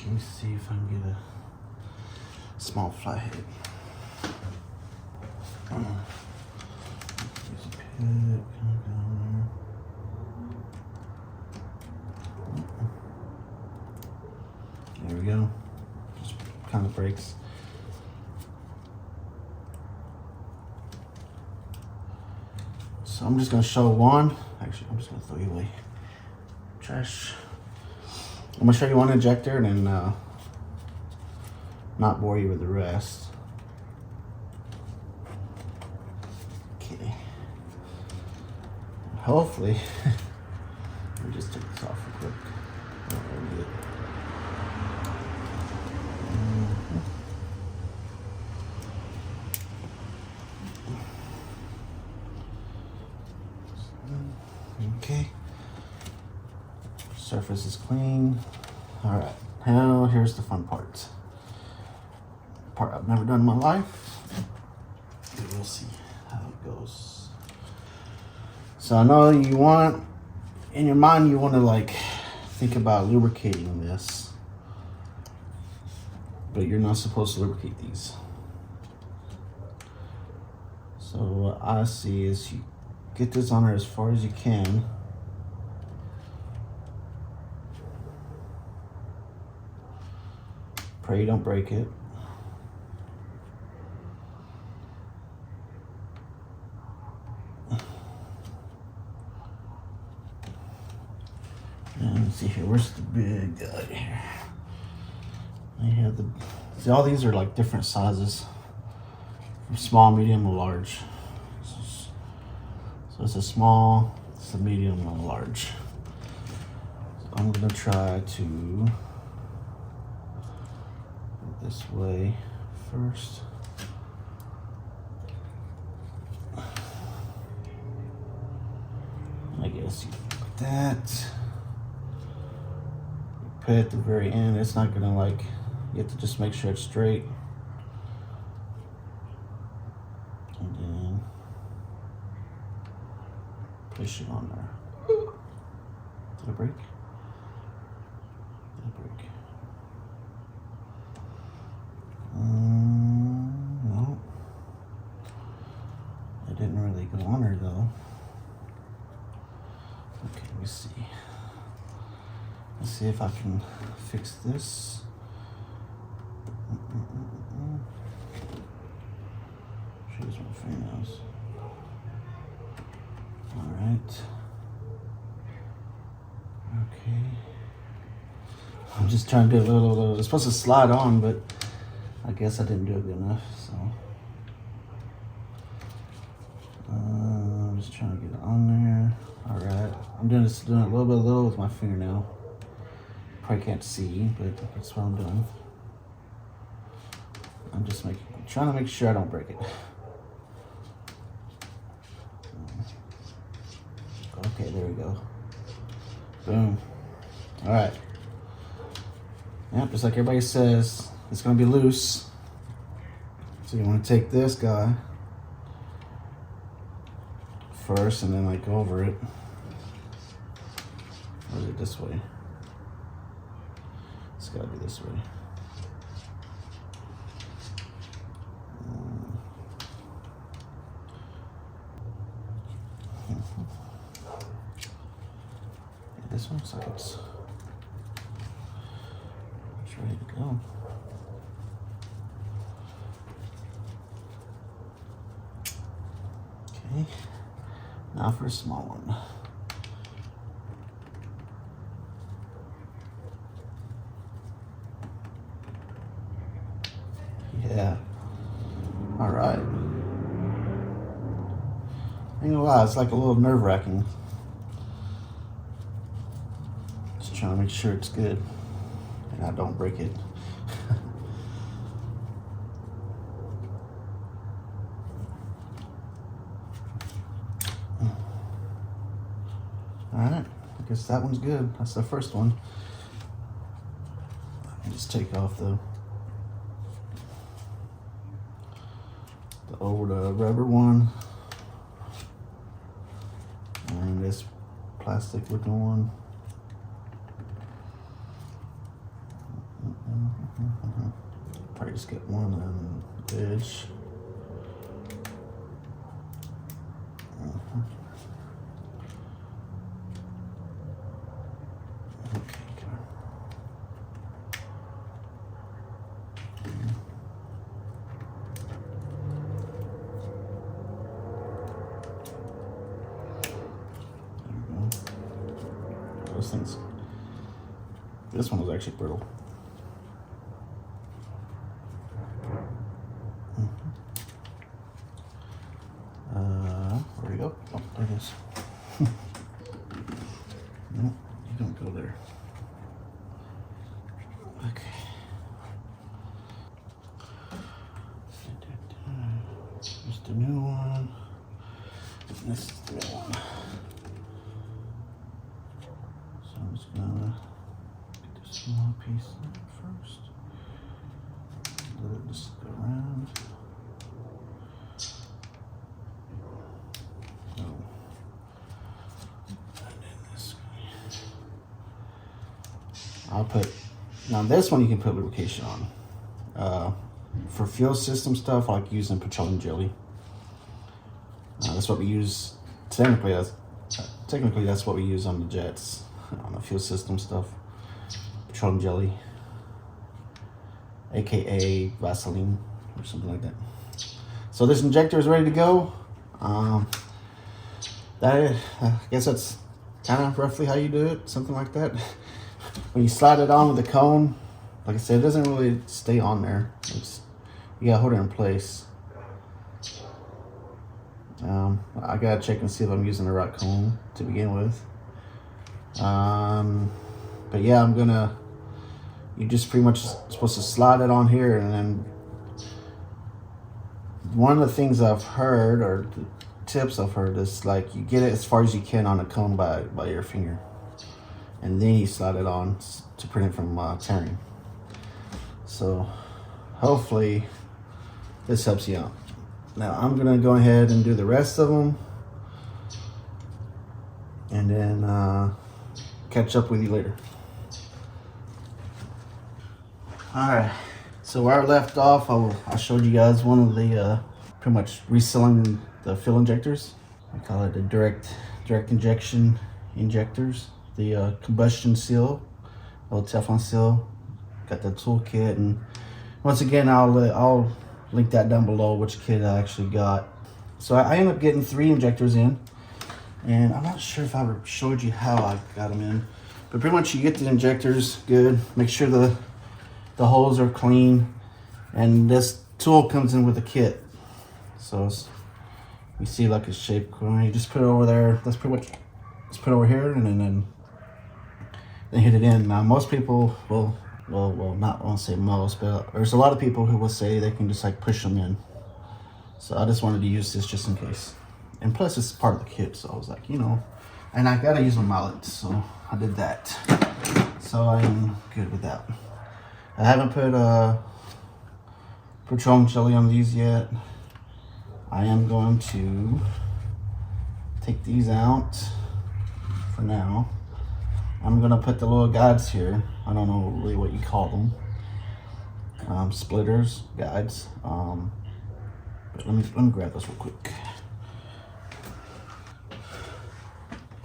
[SPEAKER 1] Let me see if I can get a small flathead. There's a pit coming down there. There we go. Just kind of breaks. So I'm just gonna show one. Actually, I'm just gonna throw you away. Trash. I'm gonna show you one injector and then not bore you with the rest. Okay. Hopefully, let me just take this off real quick. Okay. Surface is clean. All right. Now here's the fun part. Part I've never done in my life. We'll see how it goes. So I know you want, in your mind, you want to like think about lubricating this, but you're not supposed to lubricate these. So what I see is you get this on there as far as you can. Pray you don't break it. And let's see here, where's the big guy here? I have the, see, all these are like different sizes, from small, medium, and large. So it's a small, it's a medium, and a large. So I'm gonna try to go this way first. I guess you like that. Put it at the very end. It's not gonna like, you have to just make sure it's straight. And then push it on there. Did it break? Did it break? No. It didn't really go on her though. Okay, let me see. Let's see if I can fix this. Shows my fingernails. All right. Okay. I'm just trying to do a little. It's supposed to slide on, but I guess I didn't do it good enough. So I'm just trying to get it on there. All right. I'm doing it a little with my fingernail. Probably can't see, but that's what I'm doing. I'm just trying to make sure I don't break it. Okay, there we go. Boom. All right. Yep, just like everybody says, it's gonna be loose. So you want to take this guy first and then like go over it. Or is it this way? It's gotta be this way. This one looks like it's ready to go. Okay, now for a small one. Yeah. All right. Ain't gonna lie, it's like a little nerve-wracking. Just trying to make sure it's good and I don't break it. All right, I guess that one's good. That's the first one. Let me just take off the old rubber one and this plastic looking one. Probably just get one on the edge. Those things. This one was actually brittle. Where do you go? Oh, there it is. No, you don't go there. Okay. Here's the new one. This is the new one. So I'm just gonna get this one. piece first. Let it just go around. Oh. And then this guy. I'll put, now this one you can put lubrication on. For fuel system stuff, I like using petroleum jelly. That's what we use. Technically, that's what we use on the jets, on the fuel system stuff. Petroleum jelly, aka Vaseline or something like that. So this injector is ready to go. I guess that's kind of roughly how you do it, something like that. When you slide it on with the cone, like I said, it doesn't really stay on there. You gotta hold it in place. I gotta check and see if I'm using the right cone to begin with. But yeah, you just pretty much supposed to slide it on here, and then one of the things I've heard, or the tips I've heard, is like you get it as far as you can on the cone by your finger, and then you slide it on to prevent it from tearing. So hopefully this helps you out. Now I'm gonna go ahead and do the rest of them, and then catch up with you later. Alright, so where I left off, I showed you guys one of the pretty much resealing the fuel injectors. I call it the direct injection injectors. The combustion seal, little Teflon seal. Got the toolkit, and once again I'll link that down below which kit I actually got. So I ended up getting 3 injectors in, and I'm not sure if I ever showed you how I got them in, but pretty much you get the injectors good, make sure the holes are clean, and this tool comes in with a kit. So you see like a shape, you just put it over there. That's pretty much, just put it over here, and then hit it in. Now most people will, well, not, I won't say most, but there's a lot of people who will say they can just like push them in. So I just wanted to use this just in case. And plus it's part of the kit, so I was like, and I gotta use my mallet, so I did that. So I'm good with that. I haven't put petroleum jelly on these yet. I am going to take these out for now. I'm gonna put the little guides here. I don't know really what you call them. Splitters, guides. But let me grab this real quick.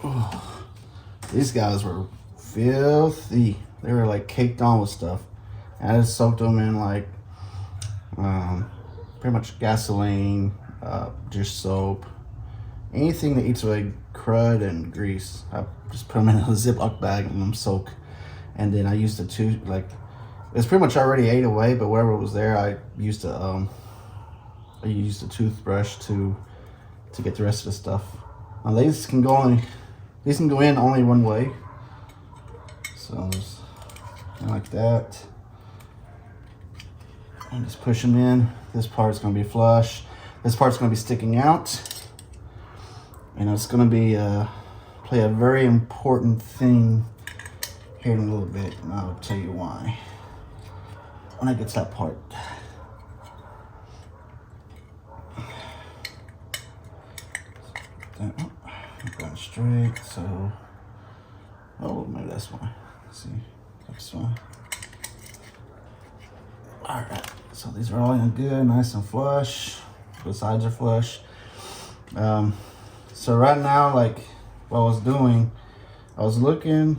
[SPEAKER 1] Oh, these guys were filthy. They were like caked on with stuff. I just soaked them in like pretty much gasoline, dish soap, anything that eats away crud and grease. I just put them in a Ziploc bag and them soak. And then I used it's pretty much already ate away, but whatever was there, I used a toothbrush to get the rest of the stuff. Now these can go in only one way. So just kind of like that. And just push them in. This part's going to be flush. This part's going to be sticking out. And it's going to be play a very important thing here in a little bit. And I'll tell you why when I get to that part. Going straight. So, oh, maybe that's why. Let's see, that's why. All right, so these are all in good, nice and flush. The sides are flush. So right now, like what I was doing, I was looking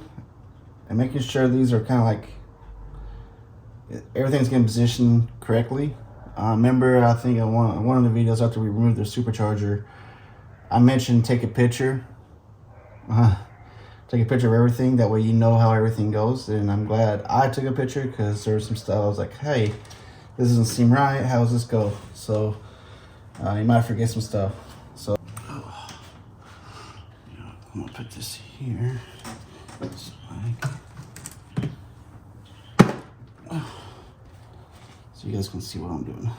[SPEAKER 1] and making sure these are kind of like everything's getting positioned correctly. Remember, I think in one of the videos after we removed the supercharger, I mentioned take a picture. Take a picture of everything, that way you know how everything goes. And I'm glad I took a picture, because there was some stuff I was like, hey, this doesn't seem right, how does this go? So you might forget some stuff. So I'm gonna put this here so you guys can see what I'm doing.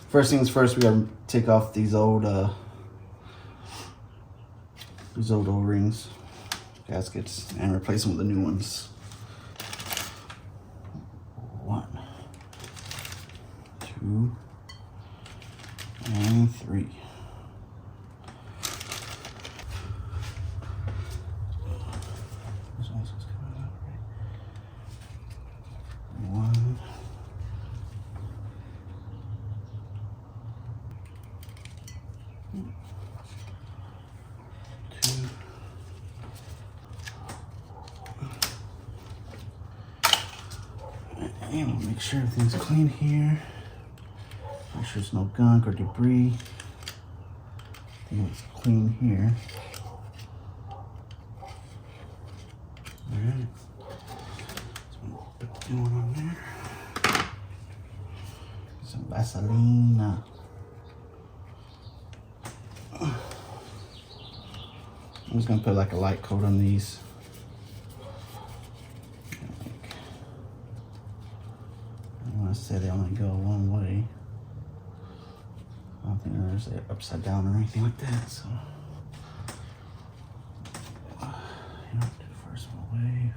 [SPEAKER 1] First things first, we gotta take off these old these old O-rings, gaskets, and replace them with the new ones. 1, 2, and 3. This one's just coming out, right? 1. 2. And we'll make sure everything's clean here. Make sure there's no gunk or debris. I think it's clean here. Alright. So we'll put the new one on there. Some Vaseline. I'm just gonna put like a light coat on these. I want to say they only go one way. I don't think there's an upside down or anything like that, so you know, do the first one away.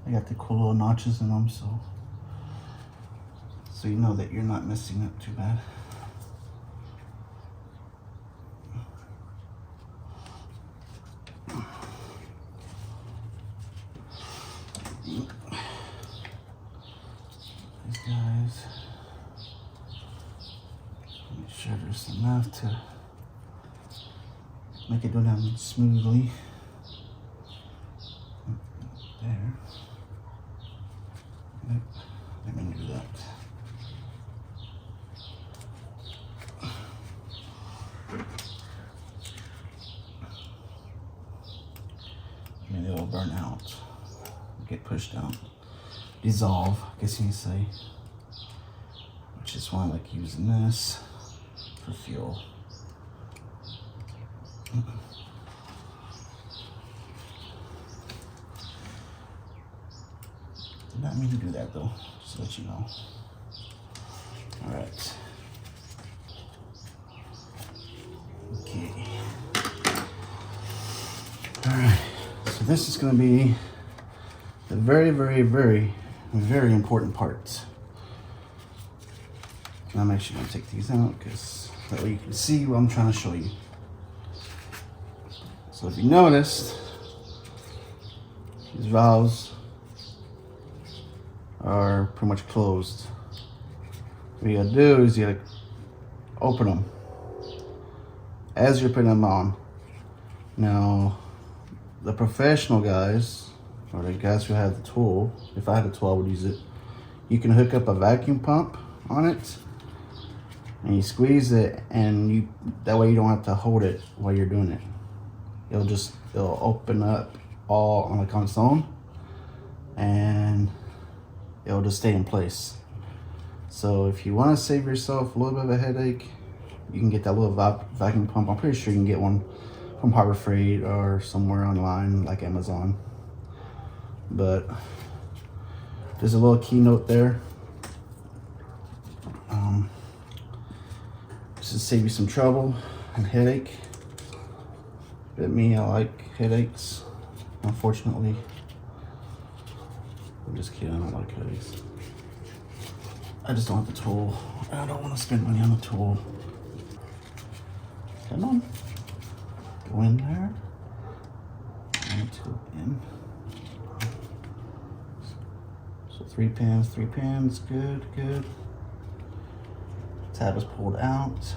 [SPEAKER 1] I got the cool little notches in them, so you know that you're not messing up too bad. These guys, make sure there's enough to make it go down smoothly. There. Yep. Let me do that. And it will burn out, get pushed out, dissolve, I guess you can say. Which is why I like using this for fuel. Did not mean to do that though, just to let you know. Alright. Okay. Alright, so this is going to be the very, very, very, very important part. And I'm actually going to take these out because that way you can see what I'm trying to show you. So if you noticed, these valves are pretty much closed. What you gotta do is you gotta open them as you're putting them on. Now, the professional guys, or the guys who have the tool, if I had a tool I would use it, you can hook up a vacuum pump on it and you squeeze it, and that way you don't have to hold it while you're doing it. It'll open up all on its own, and it'll just stay in place. So if you want to save yourself a little bit of a headache, you can get that little vacuum pump. I'm pretty sure you can get one from Harbor Freight or somewhere online like Amazon. But there's a little keynote there. Just to save you some trouble and headache. But me, I like headaches, unfortunately. I'm just kidding, I don't like headaches. I just don't have the tool. I don't want to spend money on the tool. Come on. Go in there. And go in. So 3 pins, good, good. Tab is pulled out,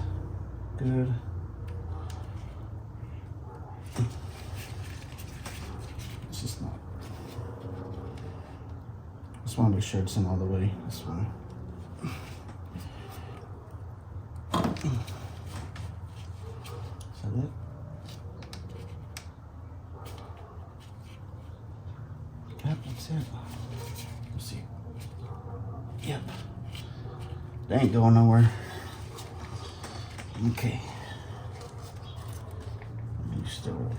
[SPEAKER 1] good. It's just not. Just want to make sure it's in all the way. This one. Is that it? Yep, that's it. Let's see. Yep. They ain't going nowhere. Okay. Let me still.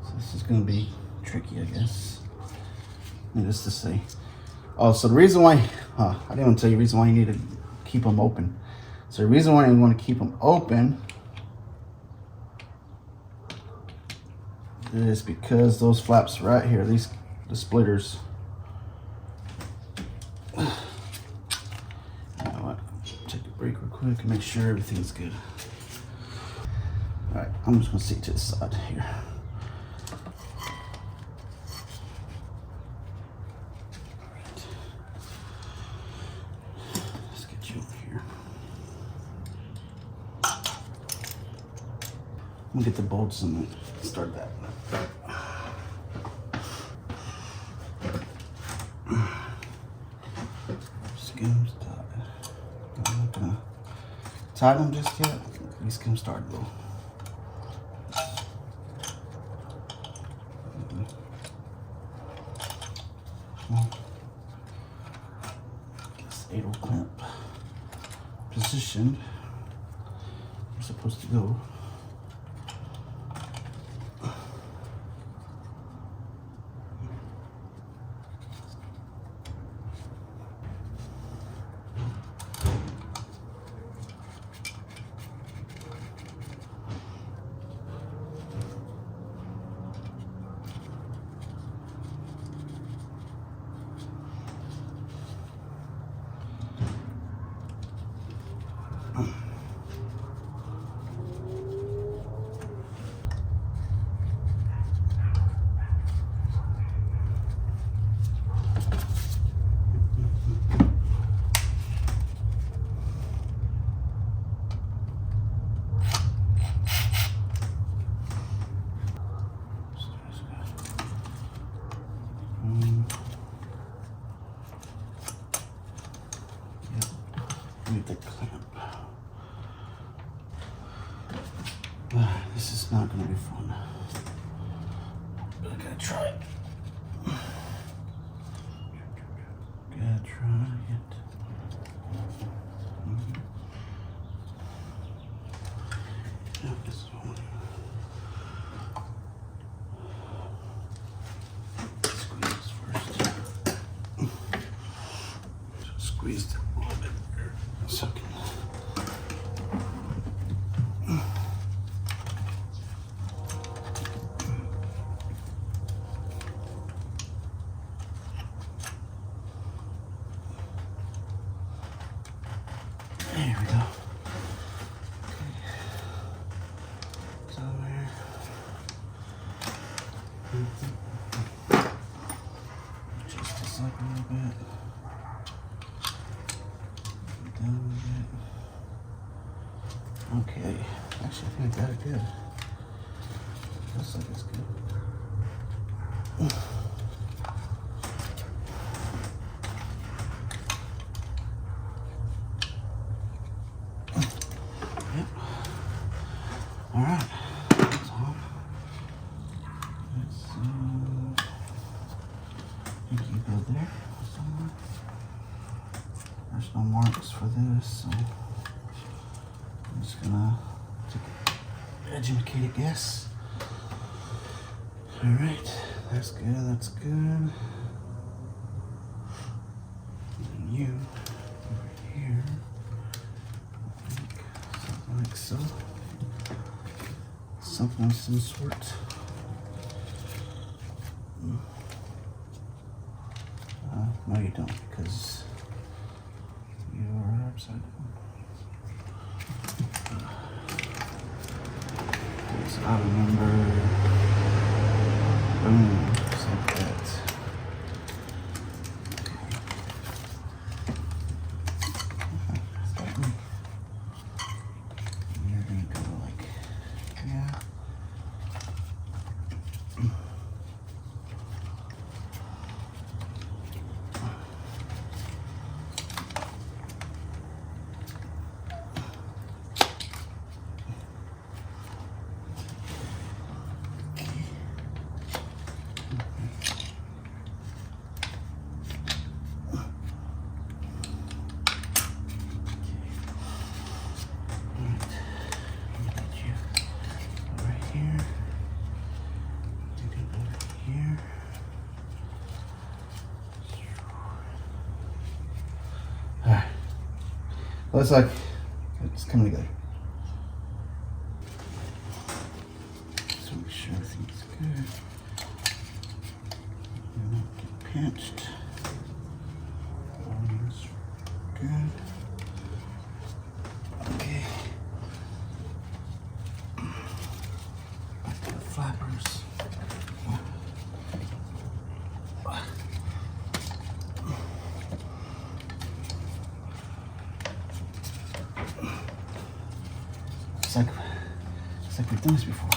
[SPEAKER 1] So this is going to be tricky, I guess. Needless to say. Oh, so the reason why, I didn't even tell you the reason why you need to keep them open. So the reason why you want to keep them open is because those flaps right here, the splitters. You know what? Take a break real quick and make sure everything's good. All right, I'm just gonna see to the side here. Let's get you over here. I'm gonna get the bolts and start that. Just get them started. I'm not gonna tighten them just yet. At least get them started though. This 8 clamp positioned. We're supposed to go. The clamp. This is not going to be fun, but I gotta try it. Gotta try it. Yeah, this one. Squeeze first. Squeeze it a little bit there. Second. There we go. It's on there. Just this up a little bit. Down a little bit. Okay. Actually, I think I got it good. Looks like it's good. Yep. All right. That's on. Let's see. I think you go there. Somewhere. There's no marks for this, so I'm just gonna educate a guess. All right, that's good, that's good. And you over here, something like so. Something of some sort. No, you don't, because you are upside down. So I remember, boom, just like that. And you're gonna go like, yeah. Looks like It's coming together. So make sure everything's good. And not get pinched. Good. Okay. Back to the flappers. It's like we've done this before.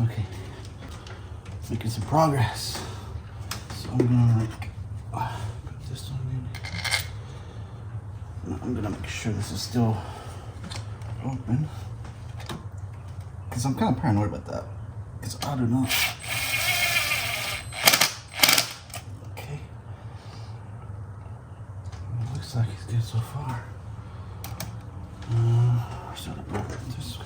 [SPEAKER 1] Okay, making some progress. So I'm gonna put this one in. I'm gonna make sure this is still open, because I'm kind of paranoid about that, because I do not. Okay, it looks like it's good so far. Start to open this guy.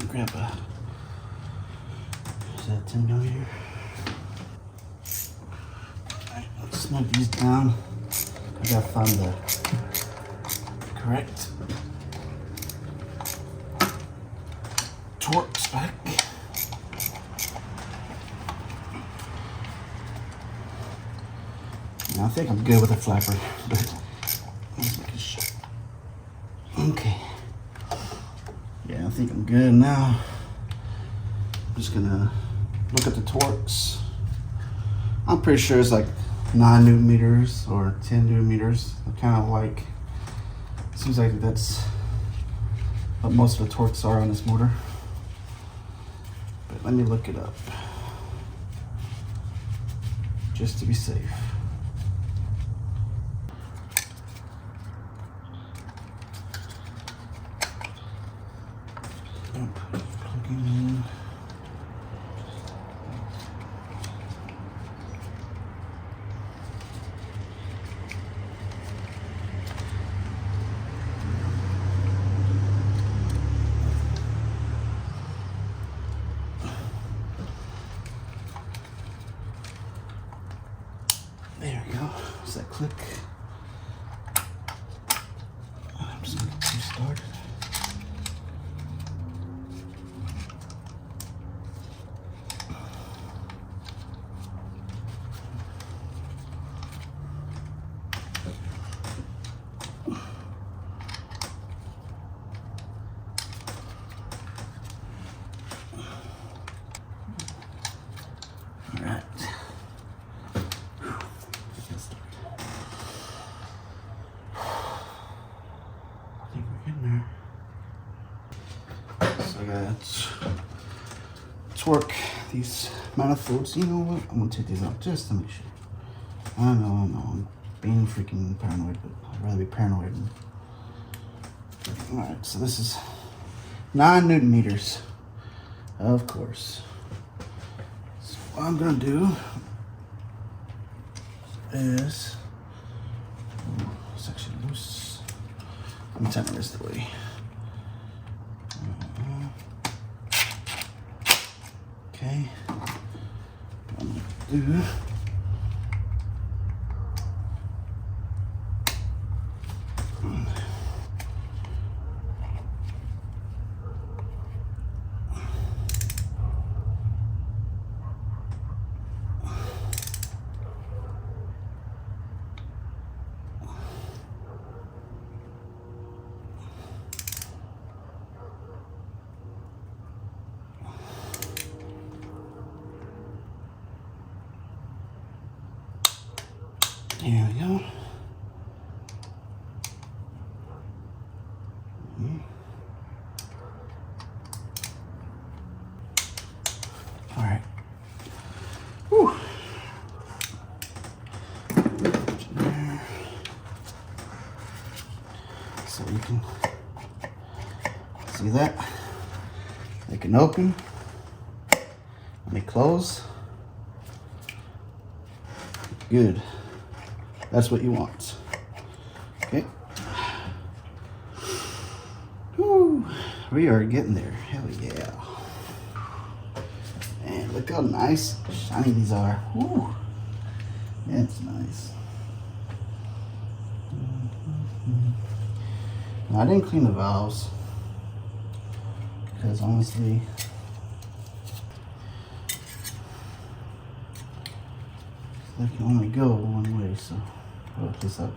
[SPEAKER 1] Grab is that 10 millimeter? Alright, let's snug these down. I gotta find the correct torque spec. Now, I think I'm good with the flapper, but let's make it shut. Okay. Yeah, I think I'm good now. I'm just gonna look at the torques. I'm pretty sure it's like 9 newton meters or 10 newton meters. I kind of like, seems like that's what most of the torques are on this motor. But let me look it up, just to be safe. Plugging in. There we go. Does that click? I'm just gonna get you started. I got torque these manifolds. You know what? I'm gonna take these out just to make sure. I know being freaking paranoid, but I'd rather be paranoid. Alright, so this is 9 Newton meters, of course. So what I'm gonna do is, it's actually loose. I'm turning this the way. Okay. What I'm gonna do. Here we go. All right. Whew. So you can see that they can open and they close. Good. That's what you want. Okay. Whew. We are getting there. Hell yeah. And look how nice, shiny these are. Whew. That's nice. Now, I didn't clean the valves because honestly, they can only go one way, so I'll hook this up.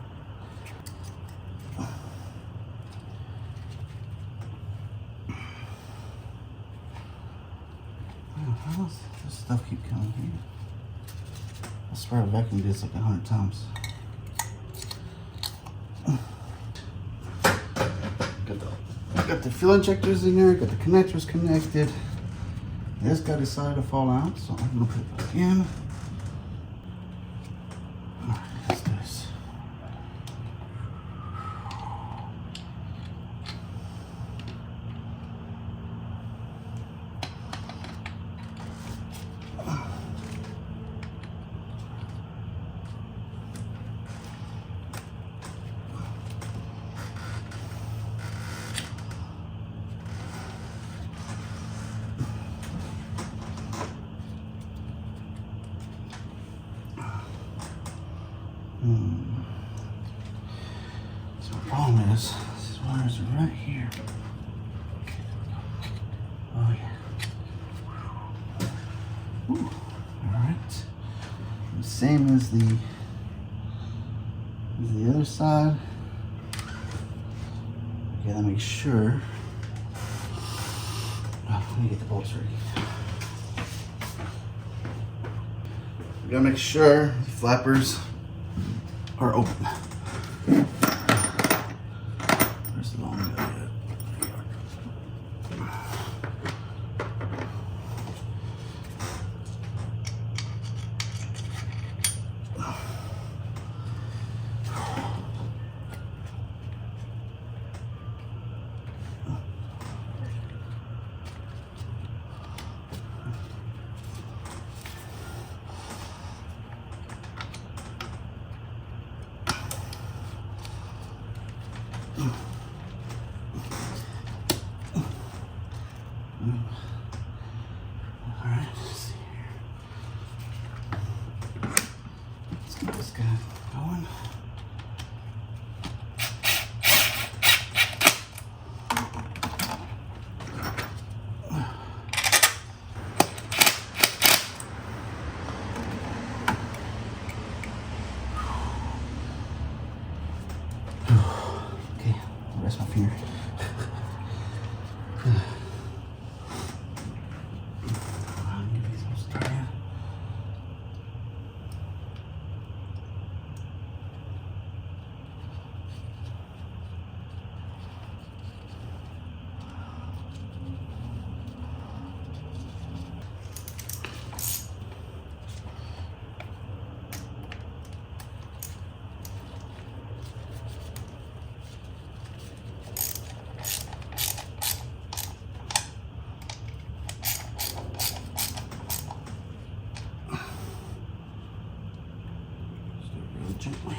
[SPEAKER 1] How does this stuff keep coming here? I swear I vacuumed this like 100 times. Got the fuel injectors in there, got the connectors connected. This guy decided to fall out, so I'm gonna put it back in. Alright, let's do this. So the problem is, these wires are right here. Oh yeah. Ooh. All right. The same as the other side. Okay, let me make sure. Oh, let me get the bolts ready. We gotta make sure the flappers are open. Where's the long guy at? gently.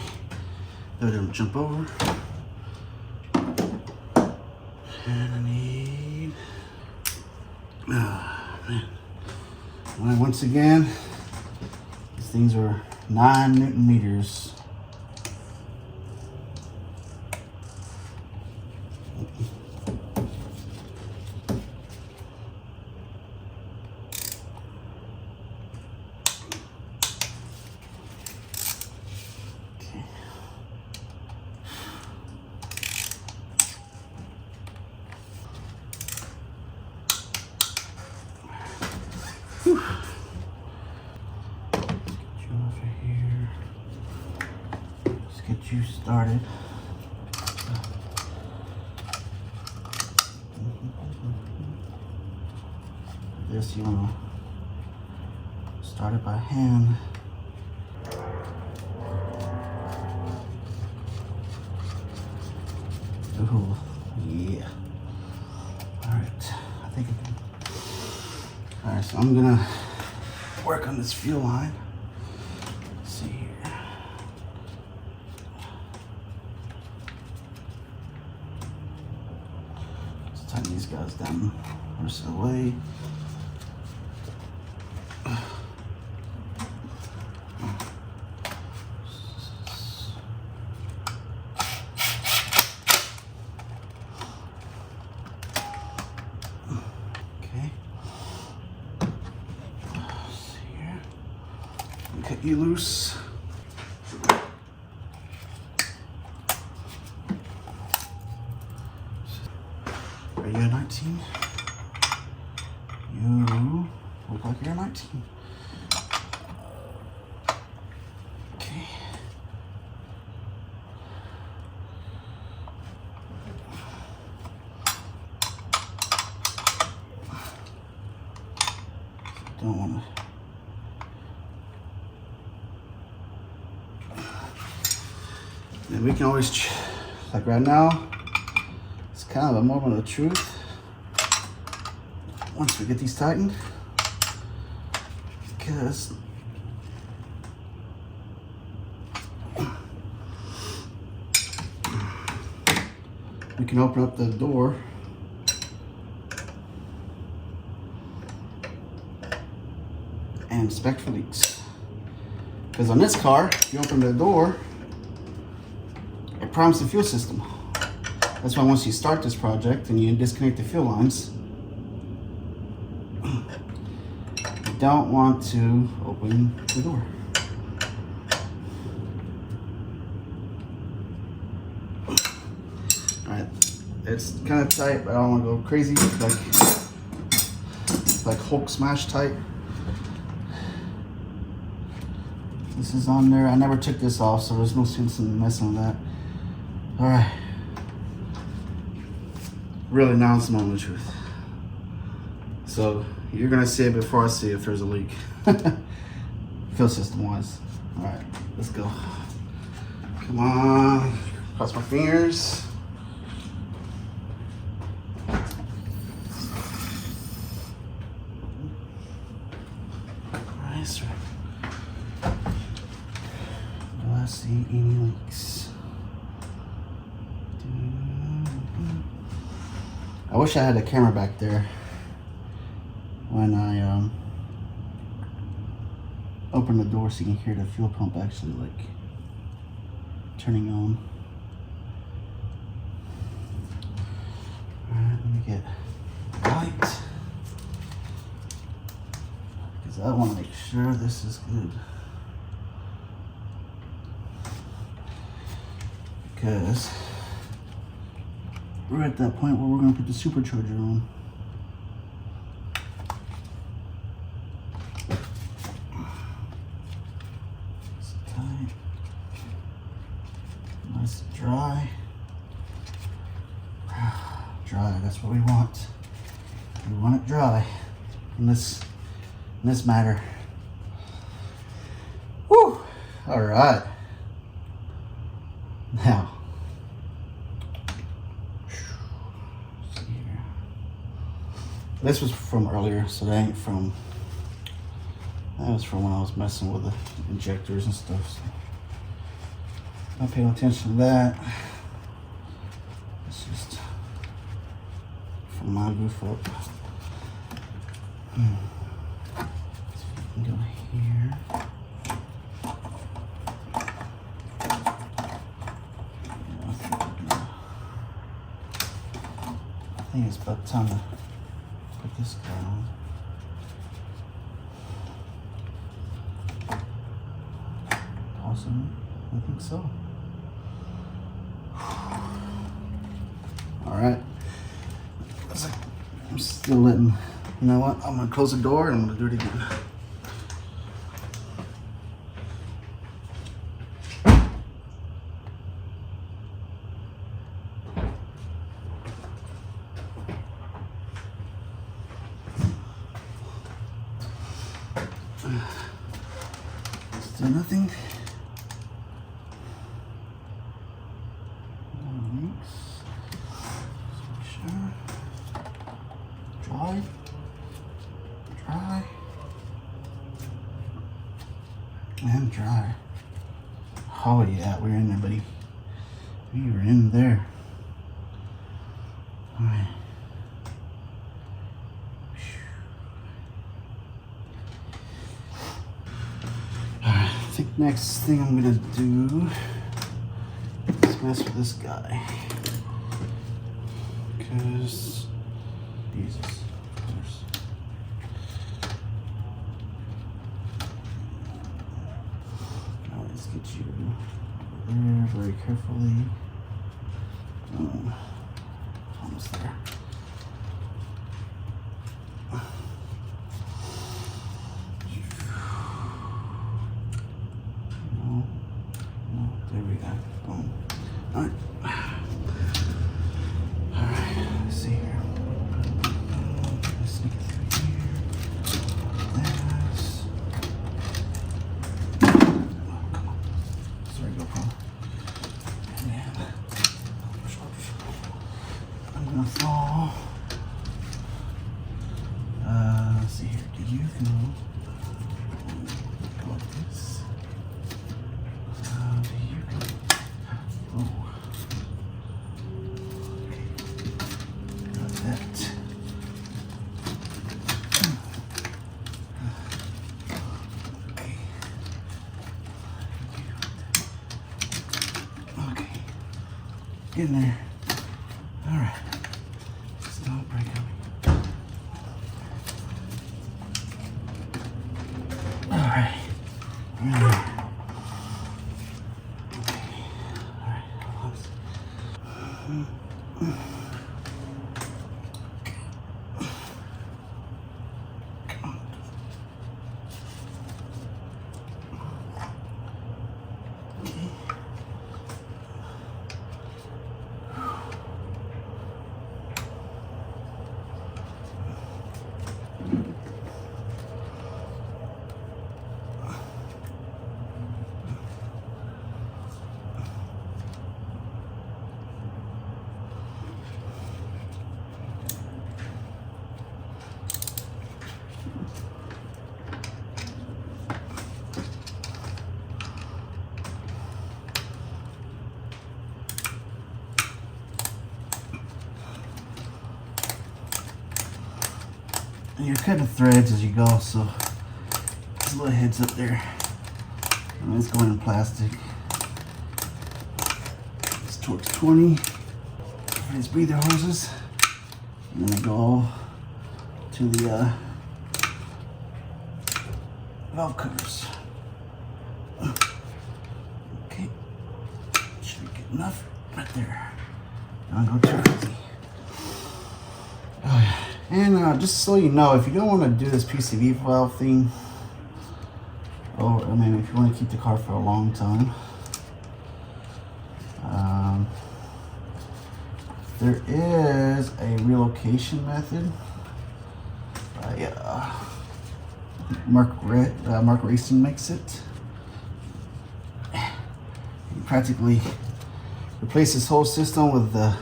[SPEAKER 1] Though it don't jump over. And I need, man. Well, once again, these things are 9 Newton meters. Whew. Let's get you over here. Let's get you started. This you want to start it by hand. Ooh, yeah. All right, I think I can. All right, so I'm gonna work on this fuel line. Let's see here. Let's tighten these guys down the rest of the way. Cut you loose. Are you a 19? You look like you're a 19. Okay. Don't want to. And we can always, like right now, it's kind of a moment of truth. Once we get these tightened, because we can open up the door and inspect for leaks. Because on this car, if you open the door, it primes the fuel system. That's why once you start this project and you disconnect the fuel lines, you don't want to open the door. Alright, it's kind of tight, but I don't want to go crazy, like Hulk smash tight. This is on there. I never took this off, so there's no sense in messing with that. Alright. Really, now it's the moment of truth. So, you're going to see it before I see if there's a leak. Fuel system wise. Alright, let's go. Come on. Cross my fingers. Nice. Do I see any leaks? I wish I had a camera back there when I open the door so you can hear the fuel pump actually like turning on. Alright, let me get light because I want to make sure this is good. Because we're at that point where we're going to put the supercharger on. It's tight. Nice and dry. Dry, that's what we want. We want it dry in this matter. Woo! Alright. Now, this was from earlier, so that ain't from, that was from when I was messing with the injectors and stuff. So Not paying attention to that. It's just from my goof up. So you can go here. I think it's about time to put this guy on. Possibly, I think so. All right. I'm still letting, you know what? I'm gonna close the door and I'm gonna do it again. Still nothing. No leaks. Sure. Dry. Dry. And dry. Oh yeah, we're in there, buddy. We were in there. All right. I think next thing I'm gonna do is mess with this guy. Because Jesus. Now let's get you over there very carefully. Almost there. There we go. Boom. All right. All right. Let's see here. Let's sneak it through here. This. Oh, come on. Sorry, GoPro. And then I'm gonna fall. Let's see here. Do you know? Go like this. Get in there. All right. Just don't break on me. All right. We're in there. Okay. All right. And you're cutting threads as you go, so just a little heads up there. I mean, it's going in plastic. It's Torx 20 for these breather hoses, and then they go to the valve covers. Okay, should be good enough right there. Now go too easy. Oh yeah. And just so you know, if you don't want to do this PCV valve thing, or I mean, if you want to keep the car for a long time, there is a relocation method. Mark Racing makes it. You practically replace this whole system with the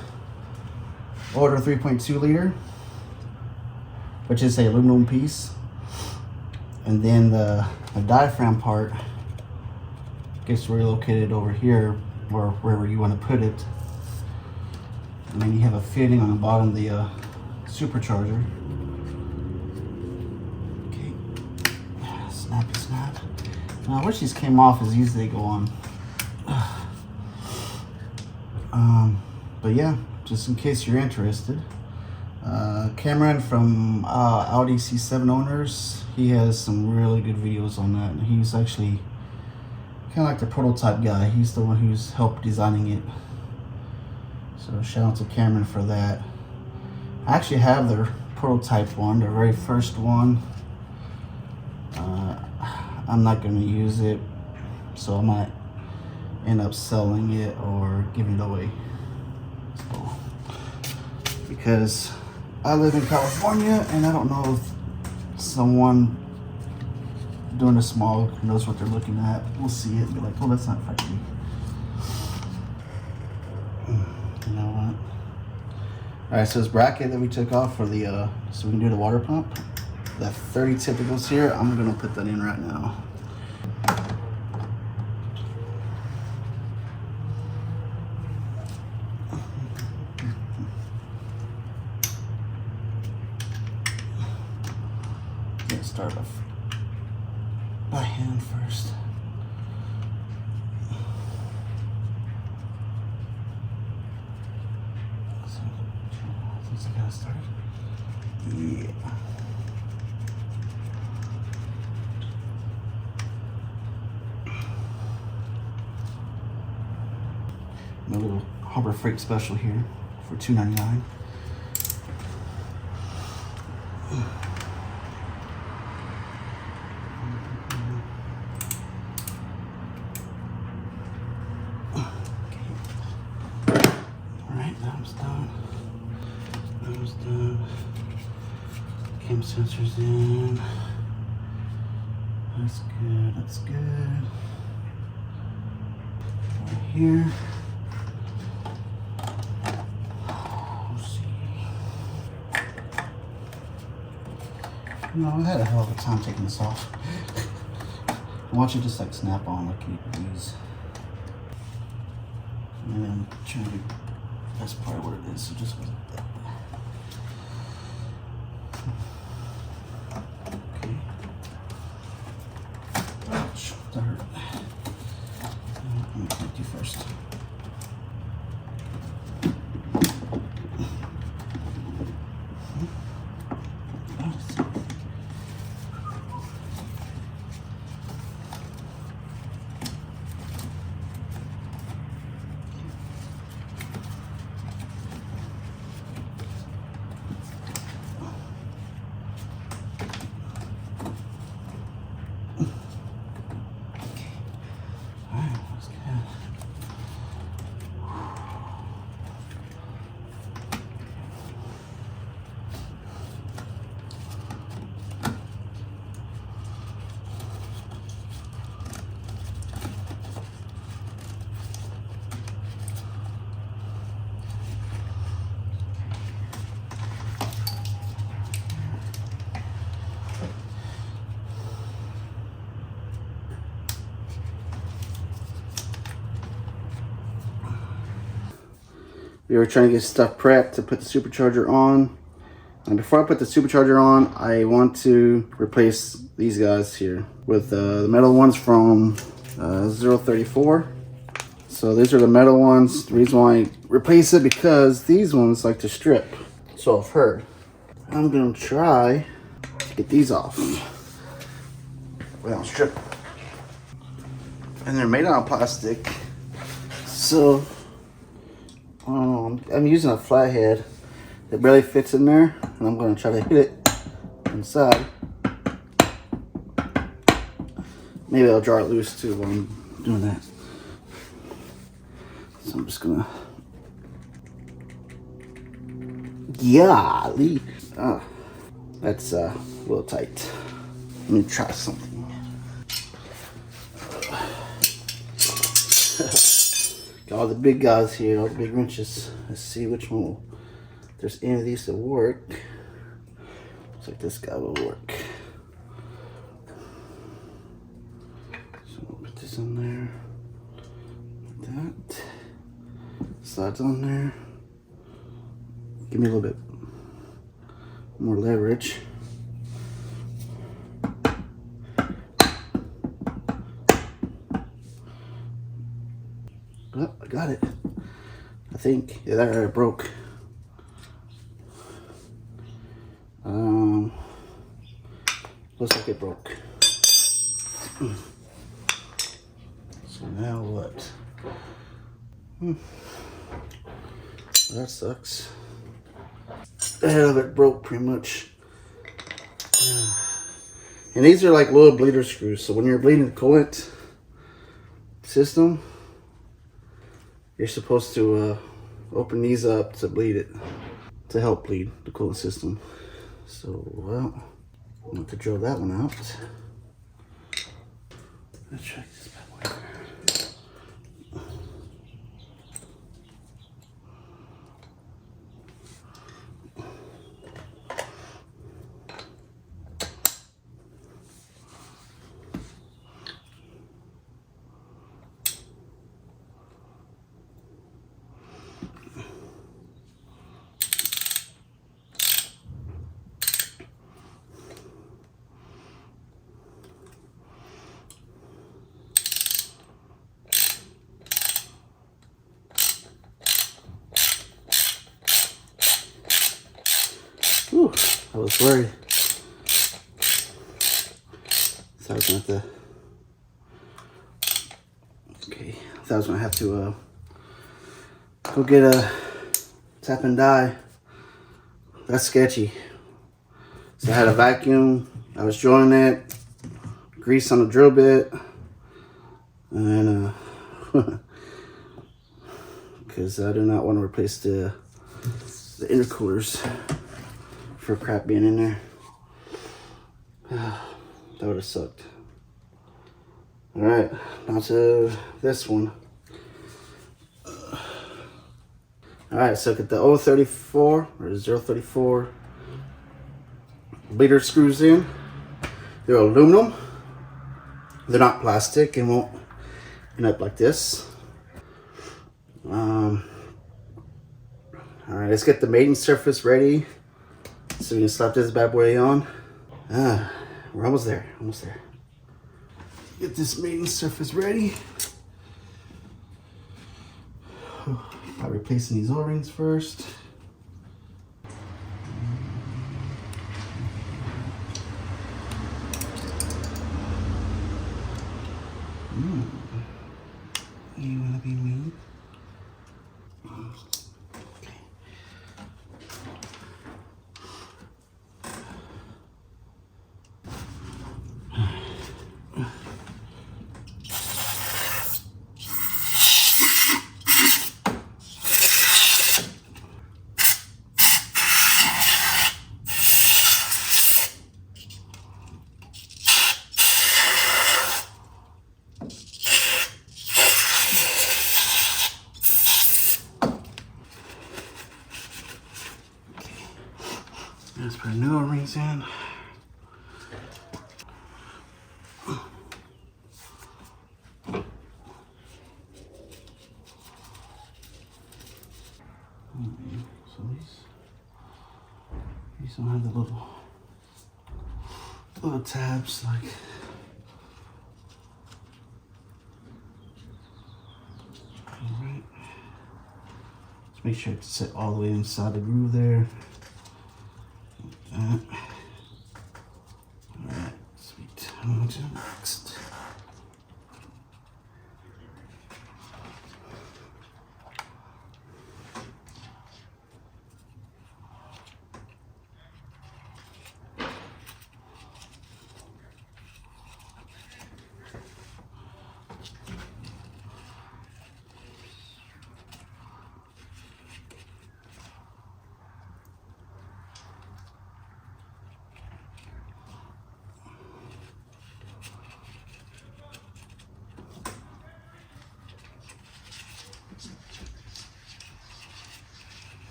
[SPEAKER 1] older 3.2 liter, which is a aluminum piece, and then the diaphragm part gets relocated over here or wherever you want to put it. And then you have a fitting on the bottom of the supercharger. Okay, snappy snap. Now, I wish these came off as easy as they go on. But yeah, just in case you're interested, Cameron from AUDI C7 Owners, he has some really good videos on that, and he's actually kind of like the prototype guy. He's the one who's helped designing it. So shout out to Cameron for that. I actually have their prototype one, their very first one. I'm not going to use it, so I might end up selling it or giving it away. So, because I live in California and I don't know if someone doing a small knows what they're looking at. We'll see it and be like, oh, that's not factory. You know what? Alright, so this bracket that we took off for the so we can do the water pump, that 30 tip that goes here, I'm gonna put that in right now. Let's start off by hand first. Since I got started. Yeah. A little Harbor Freight special here for $2.99. Cam sensors in. That's good, that's good. Over here. Let's see. No, I had a hell of a time taking this off. Watch it just like snap on like these. And then I'm trying to, that's probably what it is, so just goes like that. Okay. Ouch, that hurt. Let me connect you first. We were trying to get stuff prepped to put the supercharger on. And before I put the supercharger on, I want to replace these guys here with the metal ones from 034. So these are the metal ones. The reason why I replace it because these ones like to strip. So I've heard. I'm gonna try to get these off without strip. And they're made out of plastic. So I'm using a flathead that barely fits in there, and I'm going to try to hit it inside. Maybe I'll draw it loose too while I'm doing that. So I'm just gonna, golly, that's a little tight. Let me try something. Got all the big guys here, all the big wrenches. Let's see which one will, if there's any of these that work. Looks like this guy will work. So I'll put this in there. That slides on there. Give me a little bit more leverage. Oh, I got it. I think. Yeah, that broke. Looks like it broke. So now what? That sucks. The head of it broke pretty much. And these are like little bleeder screws. So when you're bleeding the coolant system, you're supposed to open these up to bleed it, to help bleed the coolant system. So, well, I'm going to drill that one out. Let's check this bad boy. Whew, I was worried. So I was gonna have to. Okay, I was gonna have to go get a tap and die. That's sketchy. So I had a vacuum. I was drilling it, grease on the drill bit, and because I do not want to replace the intercoolers for crap being in there. That would have sucked. All right, now to this one. All right, so get the 034 or 034 bleeder screws in. They're aluminum. They're not plastic and won't end up like this. All right, let's get the mating surface ready so we can slap this bad boy on. We're almost there, almost there. Get this mating surface ready. By replacing these O-rings first. You wanna be mean? Let's put new O-rings in. So these don't have the little tabs like. All right. Just make sure it's set all the way inside the groove there. Alright, sweet. On to next.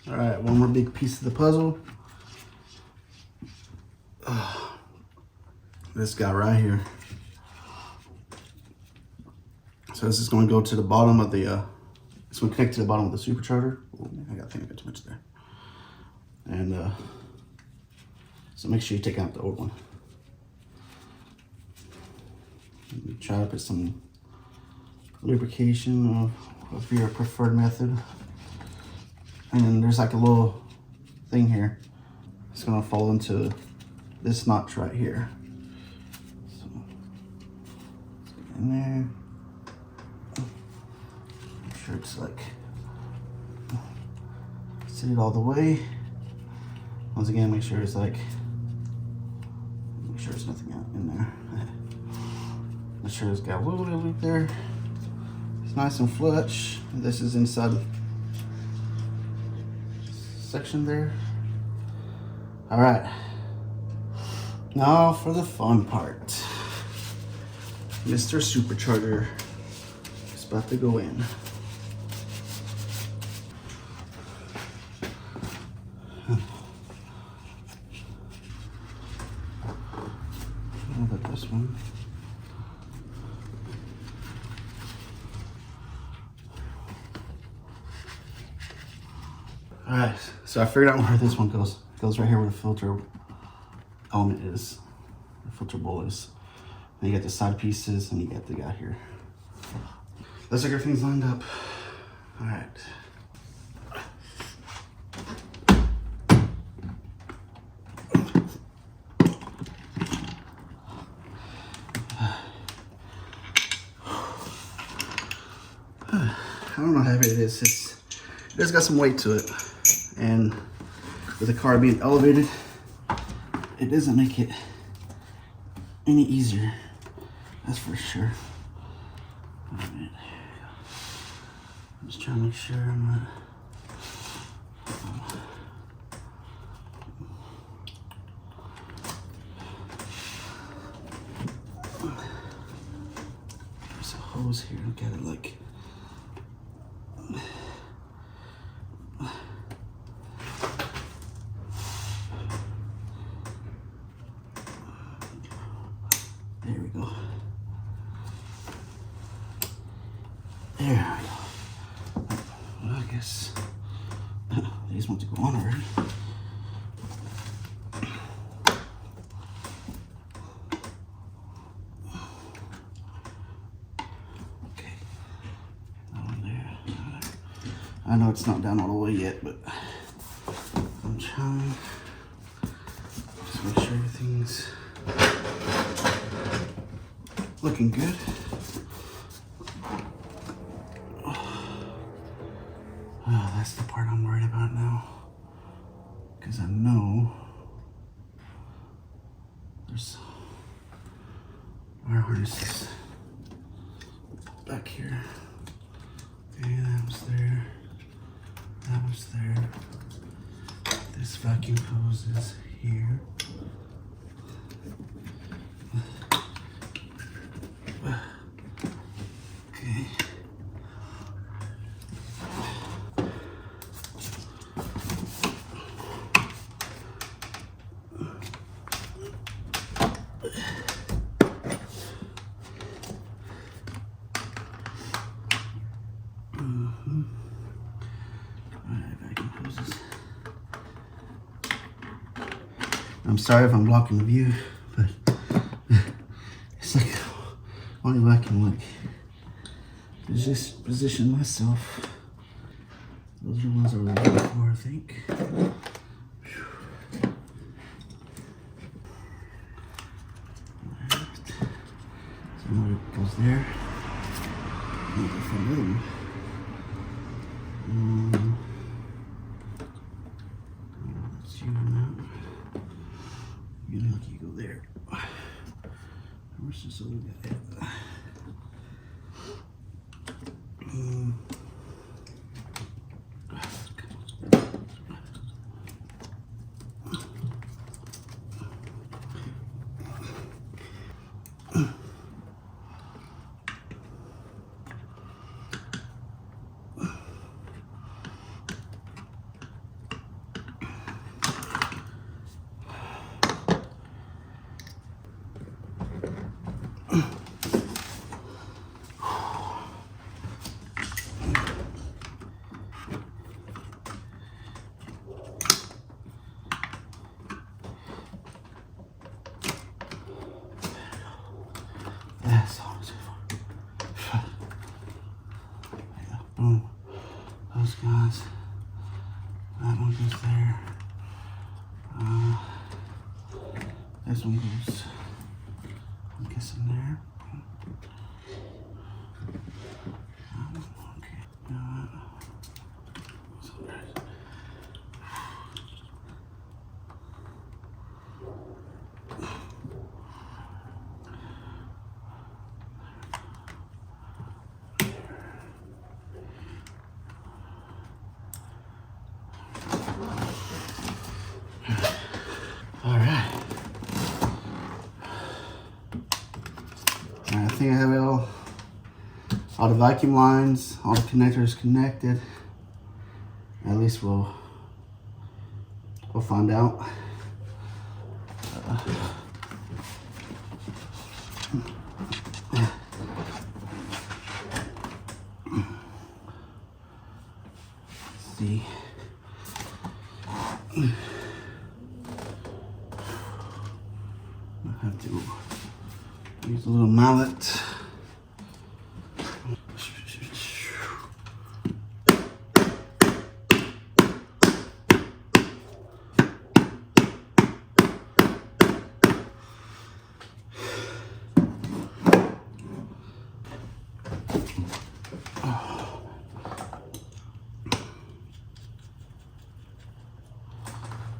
[SPEAKER 1] All right, one more big piece of the puzzle. this guy right here. So this is going to go to the bottom of the, it's going to connect to the bottom of the supercharger. Oh, I think I got too much there. And so make sure you take out the old one. Try to put some lubrication of your preferred method. And then there's like a little thing here. It's going to fall into this notch right here. So, in there. Make sure it's like set it all the way. Once again, make sure it's like, make sure there's nothing out in there. Make sure it's got a little bit of loop there. It's nice and flush. This is inside the section there. All right. Now for the fun part. Mr. Supercharger is about to go in. How about this one? All right, so I figured out where this one goes. It goes right here where the filter element is, the filter bowl is. And you got the side pieces, and you got the guy here. Looks like everything's lined up. All right. I don't know how heavy it is. It has got some weight to it. And with the car being elevated, it doesn't make it any easier. That's for sure. All right. I'm just trying to make sure I'm not. There's a hose here. Look at it like. There we go. There we go. Well, I guess these want to go on already. Okay. That one there. I know it's not down all the way yet, but I'm trying. Just make sure everything's looking good. Oh, that's the part I'm worried about now. Because I know there's wire harnesses back here. Okay, that was there. That was there. This vacuum hose is here. Okay. I'm sorry if I'm blocking the view, but it's like only way I can like just position myself. Those are the ones I was looking for, I think. So now it goes there. I'll go for another one. That's you now. You look, you go there. Where's this other guy? one goes there. This one goes, I'm guessing there. I think I have all the vacuum lines, all the connectors connected. At least we'll find out. Let's see. I have to use a little mallet.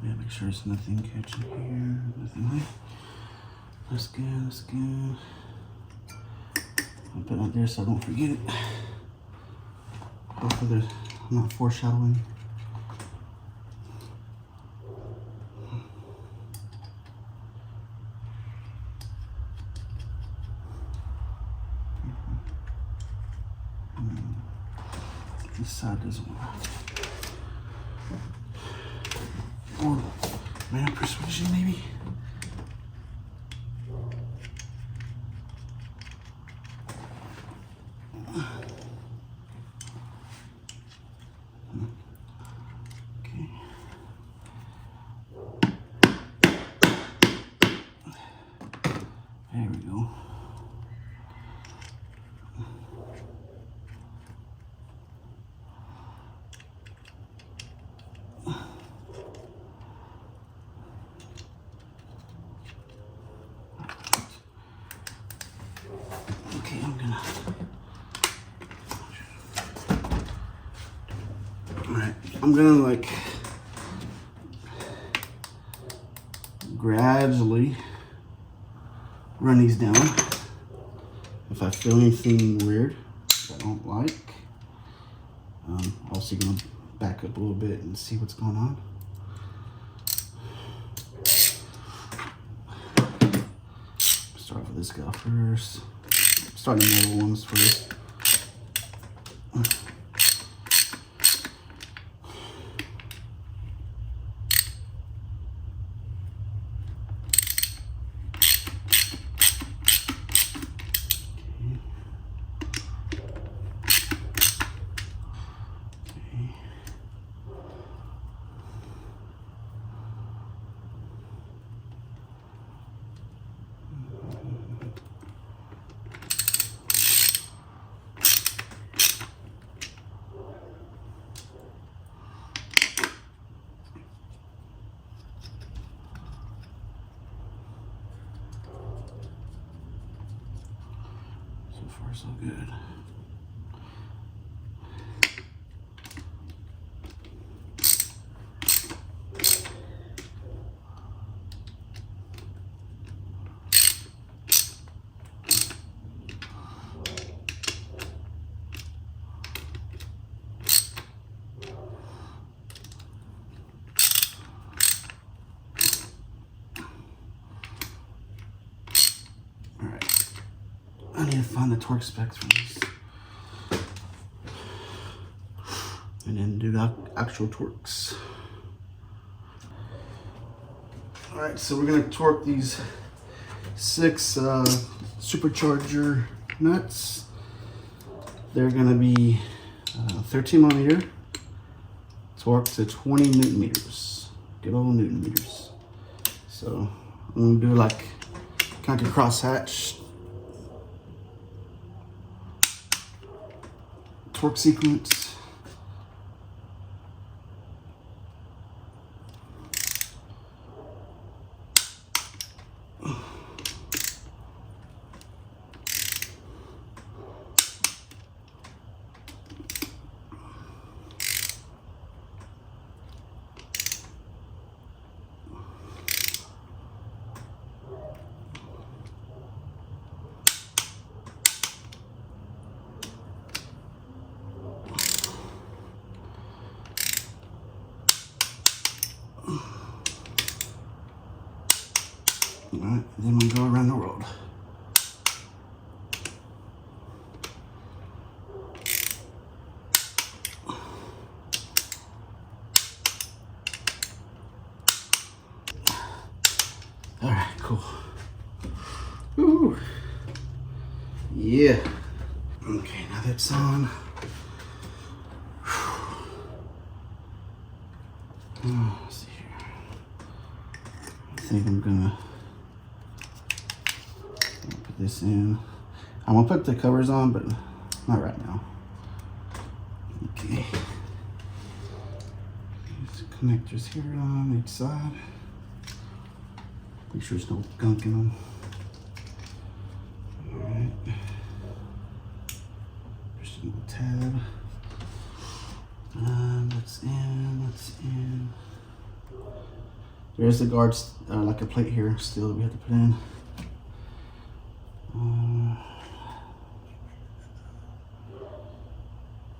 [SPEAKER 1] Yeah, make sure there's nothing catching here. Nothing like. That's good, that's good. I'll put it out there so I don't forget it. Hopefully I'm not foreshadowing. This side doesn't work. Or man persuasion maybe. There we go. Okay, I'm gonna like gradually run these down. If I feel anything weird that I don't like, also gonna back up a little bit and see what's going on. Start with this guy first. Start the middle ones first. So far, so good. I need to find the torque specs for this. And then do the actual torques. Alright, so we're going to torque these 6 supercharger nuts. They're going to be 13 millimeter torque to 20 newton meters. Good old newton meters. So I'm going to do like kind of cross hatch torque sequence. All right, then we go around the world. All right, cool. Ooh. Yeah. Okay, now that's on. Let's see here. I think I'm gonna put this in. I'm gonna put the covers on, but not right now. Okay. These connectors here on each side. Make sure there's no gunk in them. Alright. There's a little tab. That's in. There's the guards, like a plate here still that we have to put in.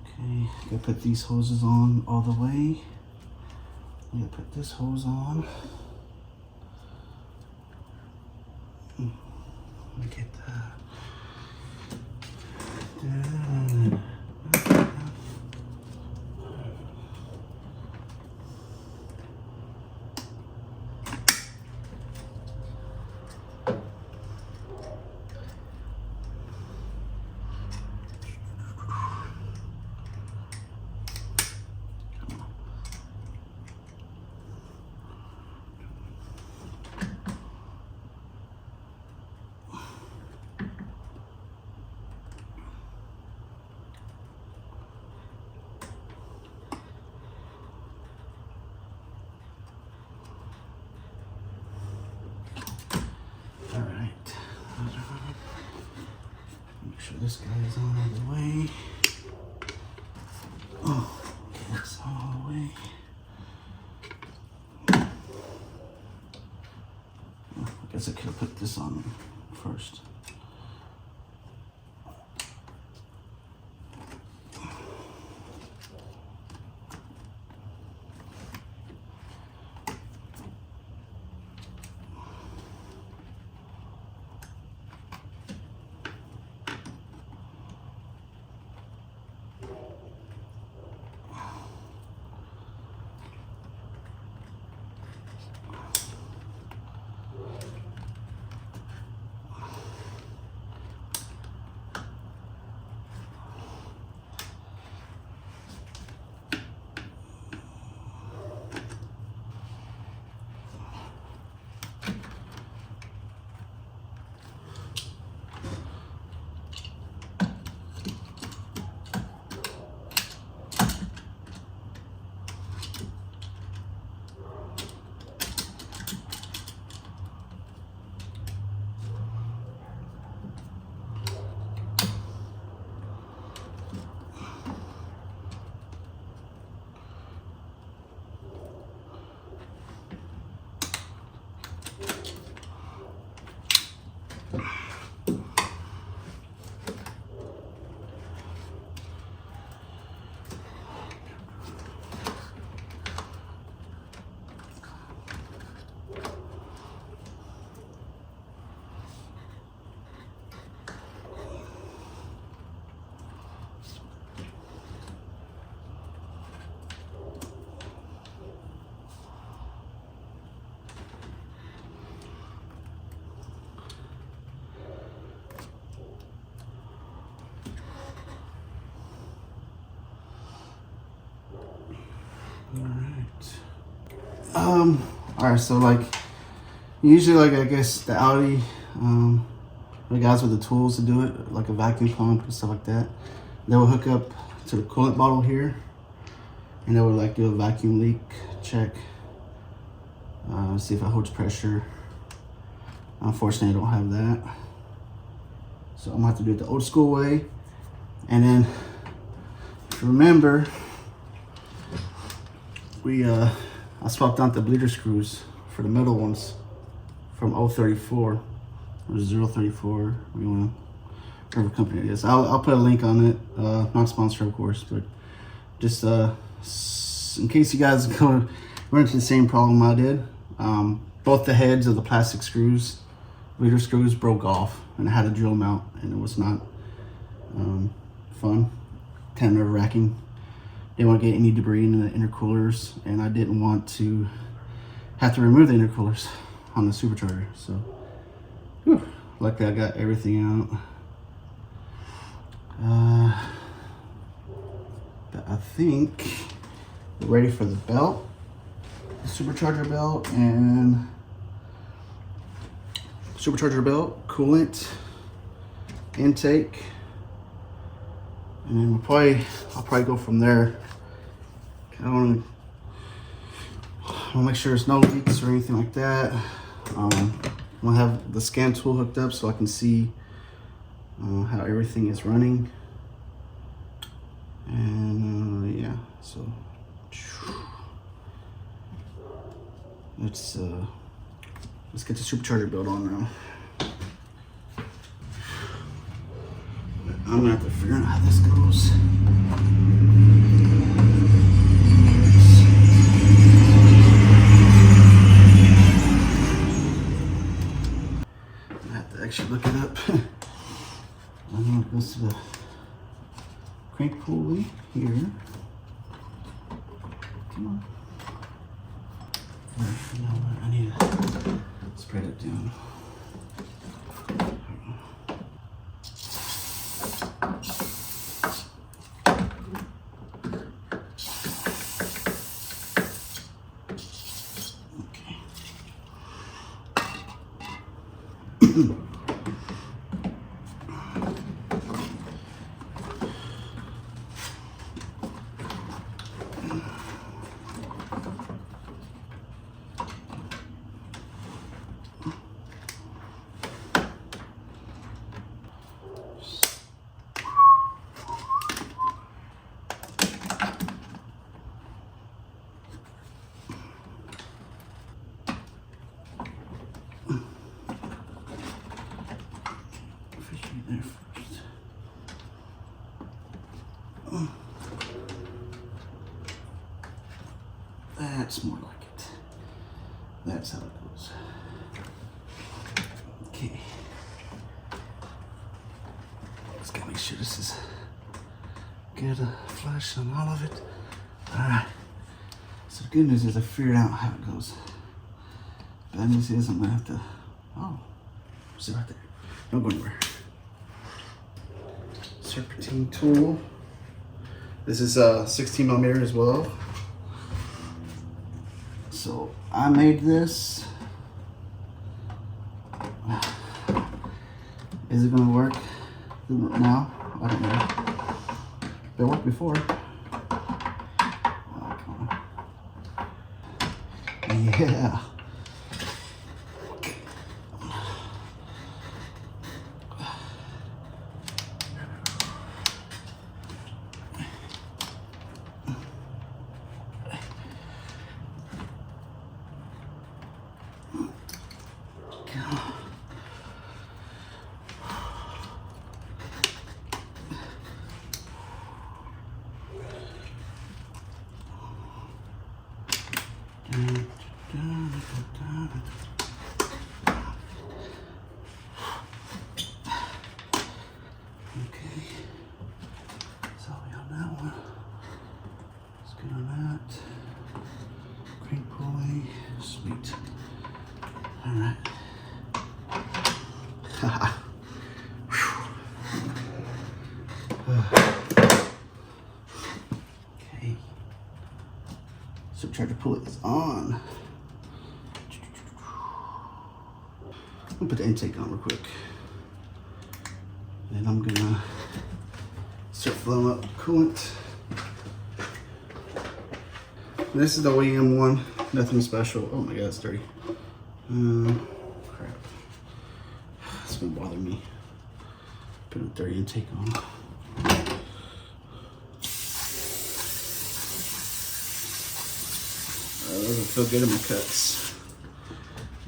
[SPEAKER 1] Okay, gotta put these hoses on all the way. I'm gonna put this hose on. Get that. Make sure this guy is on all the way. Oh, that's all the way. Oh, I guess I could have put this on first. Alright, so like usually, like I guess the Audi, the guys with the tools to do it, like a vacuum pump and stuff like that, they will hook up to the coolant bottle here, and they will like do a vacuum leak check, see if it holds pressure. Unfortunately, I don't have that, so I'm gonna have to do it the old school way. And then, if you remember, I swapped out the bleeder screws for the metal ones from 034 or 034, whatever company it is. I'll put a link on it. Not sponsored, of course, but just in case you guys run into the same problem I did. Both the heads of the plastic screws reader screws broke off, and I had to drill them out, and it was not fun. Kind of nerve-wracking. Didn't want to get any debris in the intercoolers, and I didn't want to have to remove the intercoolers on the supercharger. So, whew, luckily I got everything out. But I think we're ready for the belt, the supercharger belt, and supercharger belt, coolant, intake, and then I'll probably go from there. I want to make sure there's no leaks or anything like that. I'm gonna have the scan tool hooked up so I can see how everything is running. And yeah, so let's get the supercharger built on now. I'm gonna have to figure out how this goes. I have to actually look it up. I know it goes to the crank pulley here. Come on. I need to spread it down. Okay. There first. That's more like it. That's how it goes. Okay. Just gotta make sure this is good flush on all of it. Alright. So the good news is I figured out how it goes. Bad news is I'm gonna have to, sit right there. Don't go anywhere. Serpentine tool. This is 16 millimeter as well. So I made this. Is it gonna work now? I don't know. It worked before. Oh, come on. Yeah. Okay. Supercharger pulley is on. I'll put the intake on real quick. And I'm gonna start filling up coolant. And this is the OEM one, nothing special. Oh my god, it's dirty. Crap. It's gonna bother me. Put a dirty intake on. Doesn't feel good in my cuts.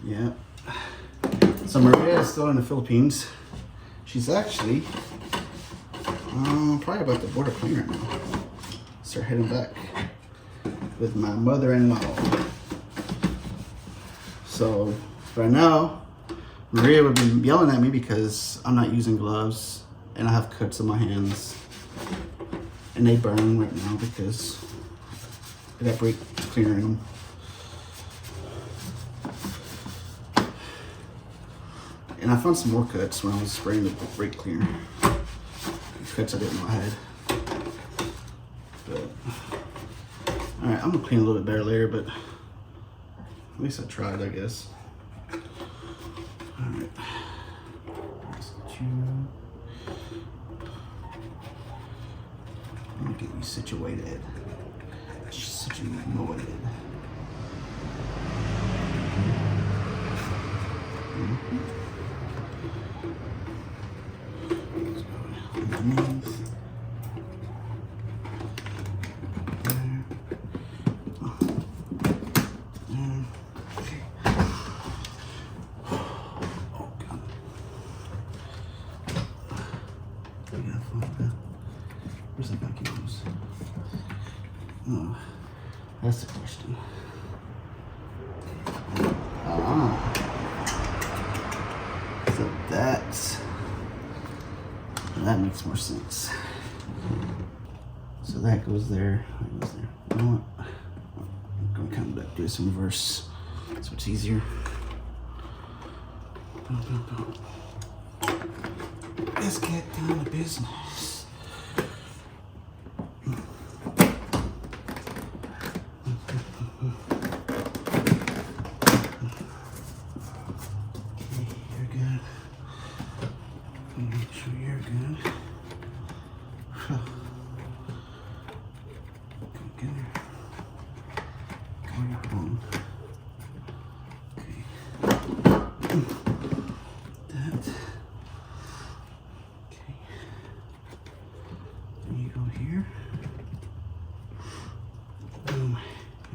[SPEAKER 1] Yeah. So Maria is still in the Philippines. She's actually probably about to board a plane right now. Start heading back with my mother-in-law. So right now Maria would be yelling at me because I'm not using gloves and I have cuts on my hands. And they burn right now because I got brake cleaner in them. And I found some more cuts when I was spraying the brake cleaner. Cuts I didn't know I had. But, alright, I'm gonna clean a little bit better later, but at least I tried, I guess. Alright. Let's get you. Let me get you situated. Situated. Where's the vacuum hose? Oh, that's the question. So that makes more sense. So that goes there. That goes there. You know what? I'm gonna come back, do this in reverse, so it's easier. Let's get down to business.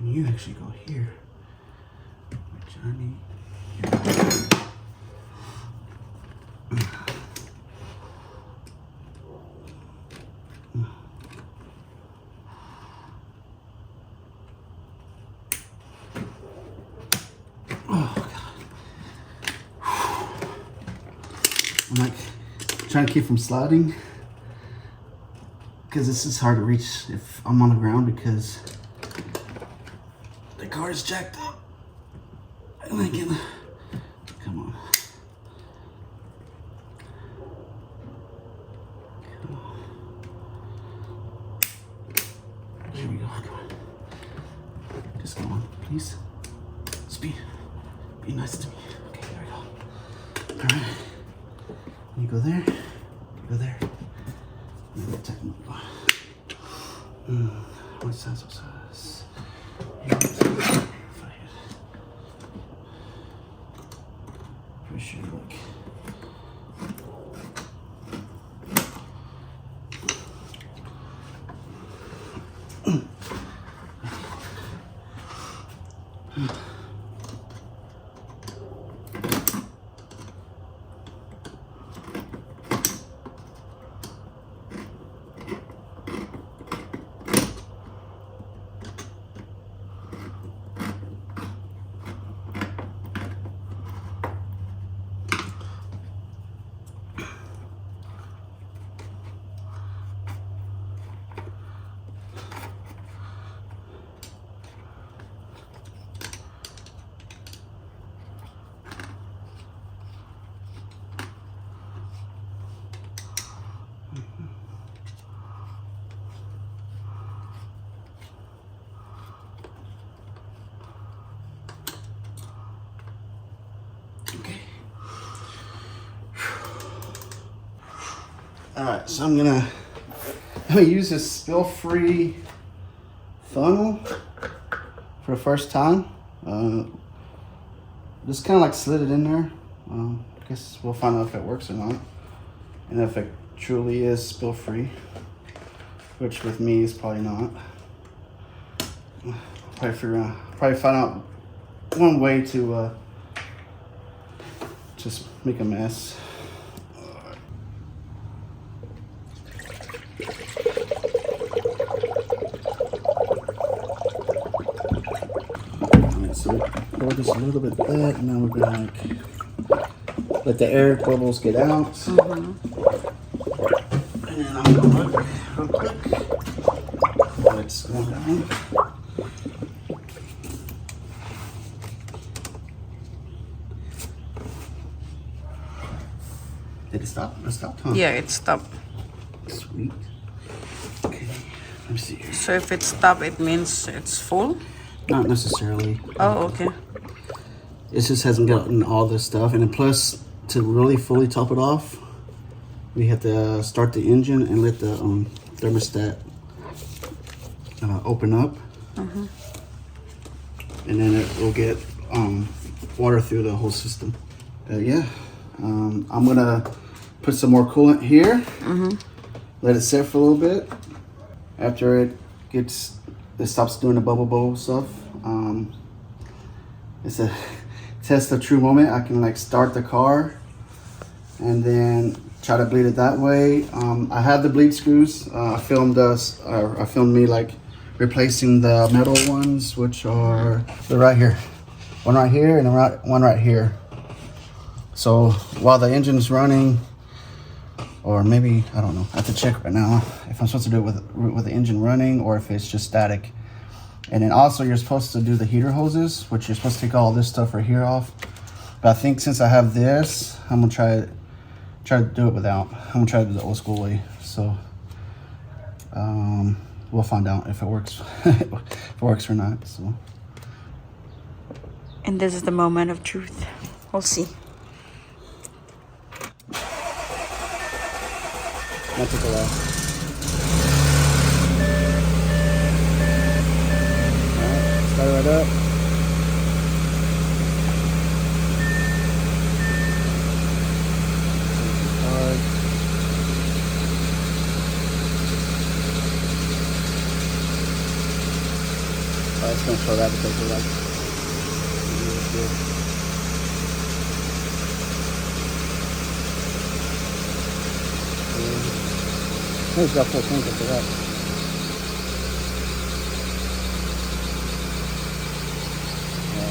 [SPEAKER 1] You actually go here, which I need. Oh God! I'm like trying to keep from sliding because this is hard to reach if I'm on the ground because the car is jacked up. And I can, come on. Come on. Here we go. Come on. Just come on, please. Just be nice to me. Okay, there we go. All right. You go there. You go there. You go technical. What size? What size? Pretty sure like Alright, so I'm gonna use this spill-free funnel for the first time. Just kind of like slid it in there. I guess we'll find out if it works or not. And if it truly is spill-free, which with me is probably not. Probably find out one way to just make a mess. So pour just a little bit of that, and now we're gonna like let the air bubbles get out. And then I'm gonna look real quick. What's going on? Did it stop? It stopped, huh?
[SPEAKER 2] Yeah, it stopped.
[SPEAKER 1] Sweet. Okay, let me see here.
[SPEAKER 2] So if it stopped, it means it's full?
[SPEAKER 1] Not necessarily.
[SPEAKER 2] Oh, okay.
[SPEAKER 1] It just hasn't gotten all this stuff. And then plus, to really fully top it off, we have to start the engine and let the thermostat open up. And then it will get water through the whole system. Yeah, I'm gonna put some more coolant here. Let it sit for a little bit. After it stops doing the bubble stuff. It's a test of true moment. I can like start the car and then try to bleed it that way. I have the bleed screws. I filmed me like replacing the metal ones, which are they're right here. One right here and one right here. So while the engine's running, or maybe, I don't know, I have to check right now if I'm supposed to do it with the engine running or if it's just static. And then also you're supposed to do the heater hoses, which you're supposed to take all this stuff right here off. But I think since I have this, I'm gonna try to do it without. I'm gonna try to do the old school way. So we'll find out if it works, if it works or not. So.
[SPEAKER 2] And this is the moment of truth. We'll see.
[SPEAKER 1] That took a while. Alright, start it right up. It's going to show that because we're like really good. He's got full tank after that.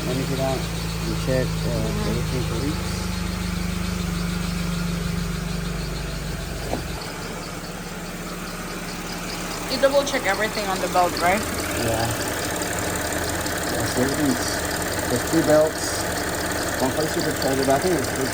[SPEAKER 1] Let me get out and check everything for leaks.
[SPEAKER 2] You double check everything on the belt, right?
[SPEAKER 1] Yeah. So everything's, there's 2 belts, one for the supercharger, but I think it's good.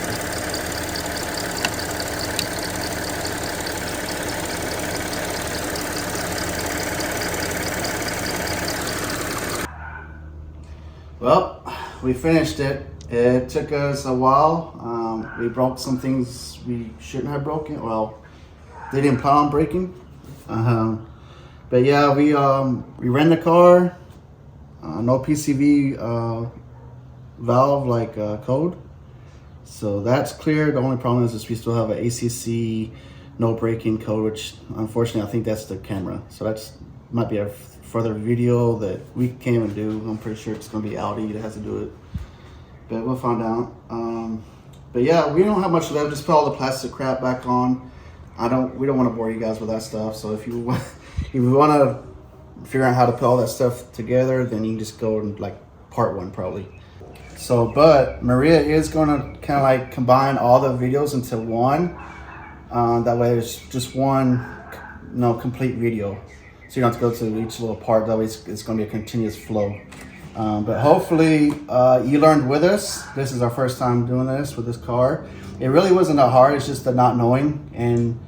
[SPEAKER 1] Well, we finished it. It took us a while. We broke some things we shouldn't have broken. Well, they didn't plan on breaking. But yeah, we ran the car. No PCV valve like code. So that's clear. The only problem is we still have an ACC no braking code, which unfortunately I think that's the camera. So that's might be a further video that we can't even do. I'm pretty sure it's gonna be Audi that has to do it, but we'll find out. But yeah, we don't have much left. Just put all the plastic crap back on. We don't want to bore you guys with that stuff. So if you want to figure out how to put all that stuff together, then you can just go and like part 1 probably. So, but Maria is gonna kind of like combine all the videos into one. That way there's just one, complete video. So you don't have to go to each little part. That way it's going to be a continuous flow. But hopefully you learned with us. This is our first time doing this with this car. It really wasn't that hard. It's just the not knowing. And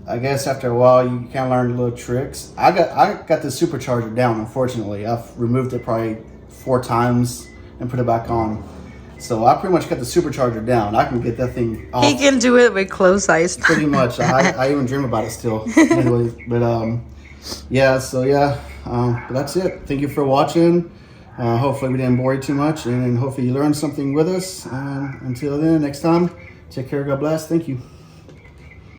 [SPEAKER 1] I guess after a while you can learn little tricks. I got the supercharger down, unfortunately. I've removed it probably 4 times and put it back on. So I pretty much got the supercharger down. I can get that thing off.
[SPEAKER 2] He can do it with closed eyes.
[SPEAKER 1] Pretty much. I even dream about it still. Anyways, but yeah, so yeah, but that's it. Thank you for watching. Hopefully we didn't bore you too much, and hopefully you learned something with us. Until then, next time, take care, God bless. Thank you.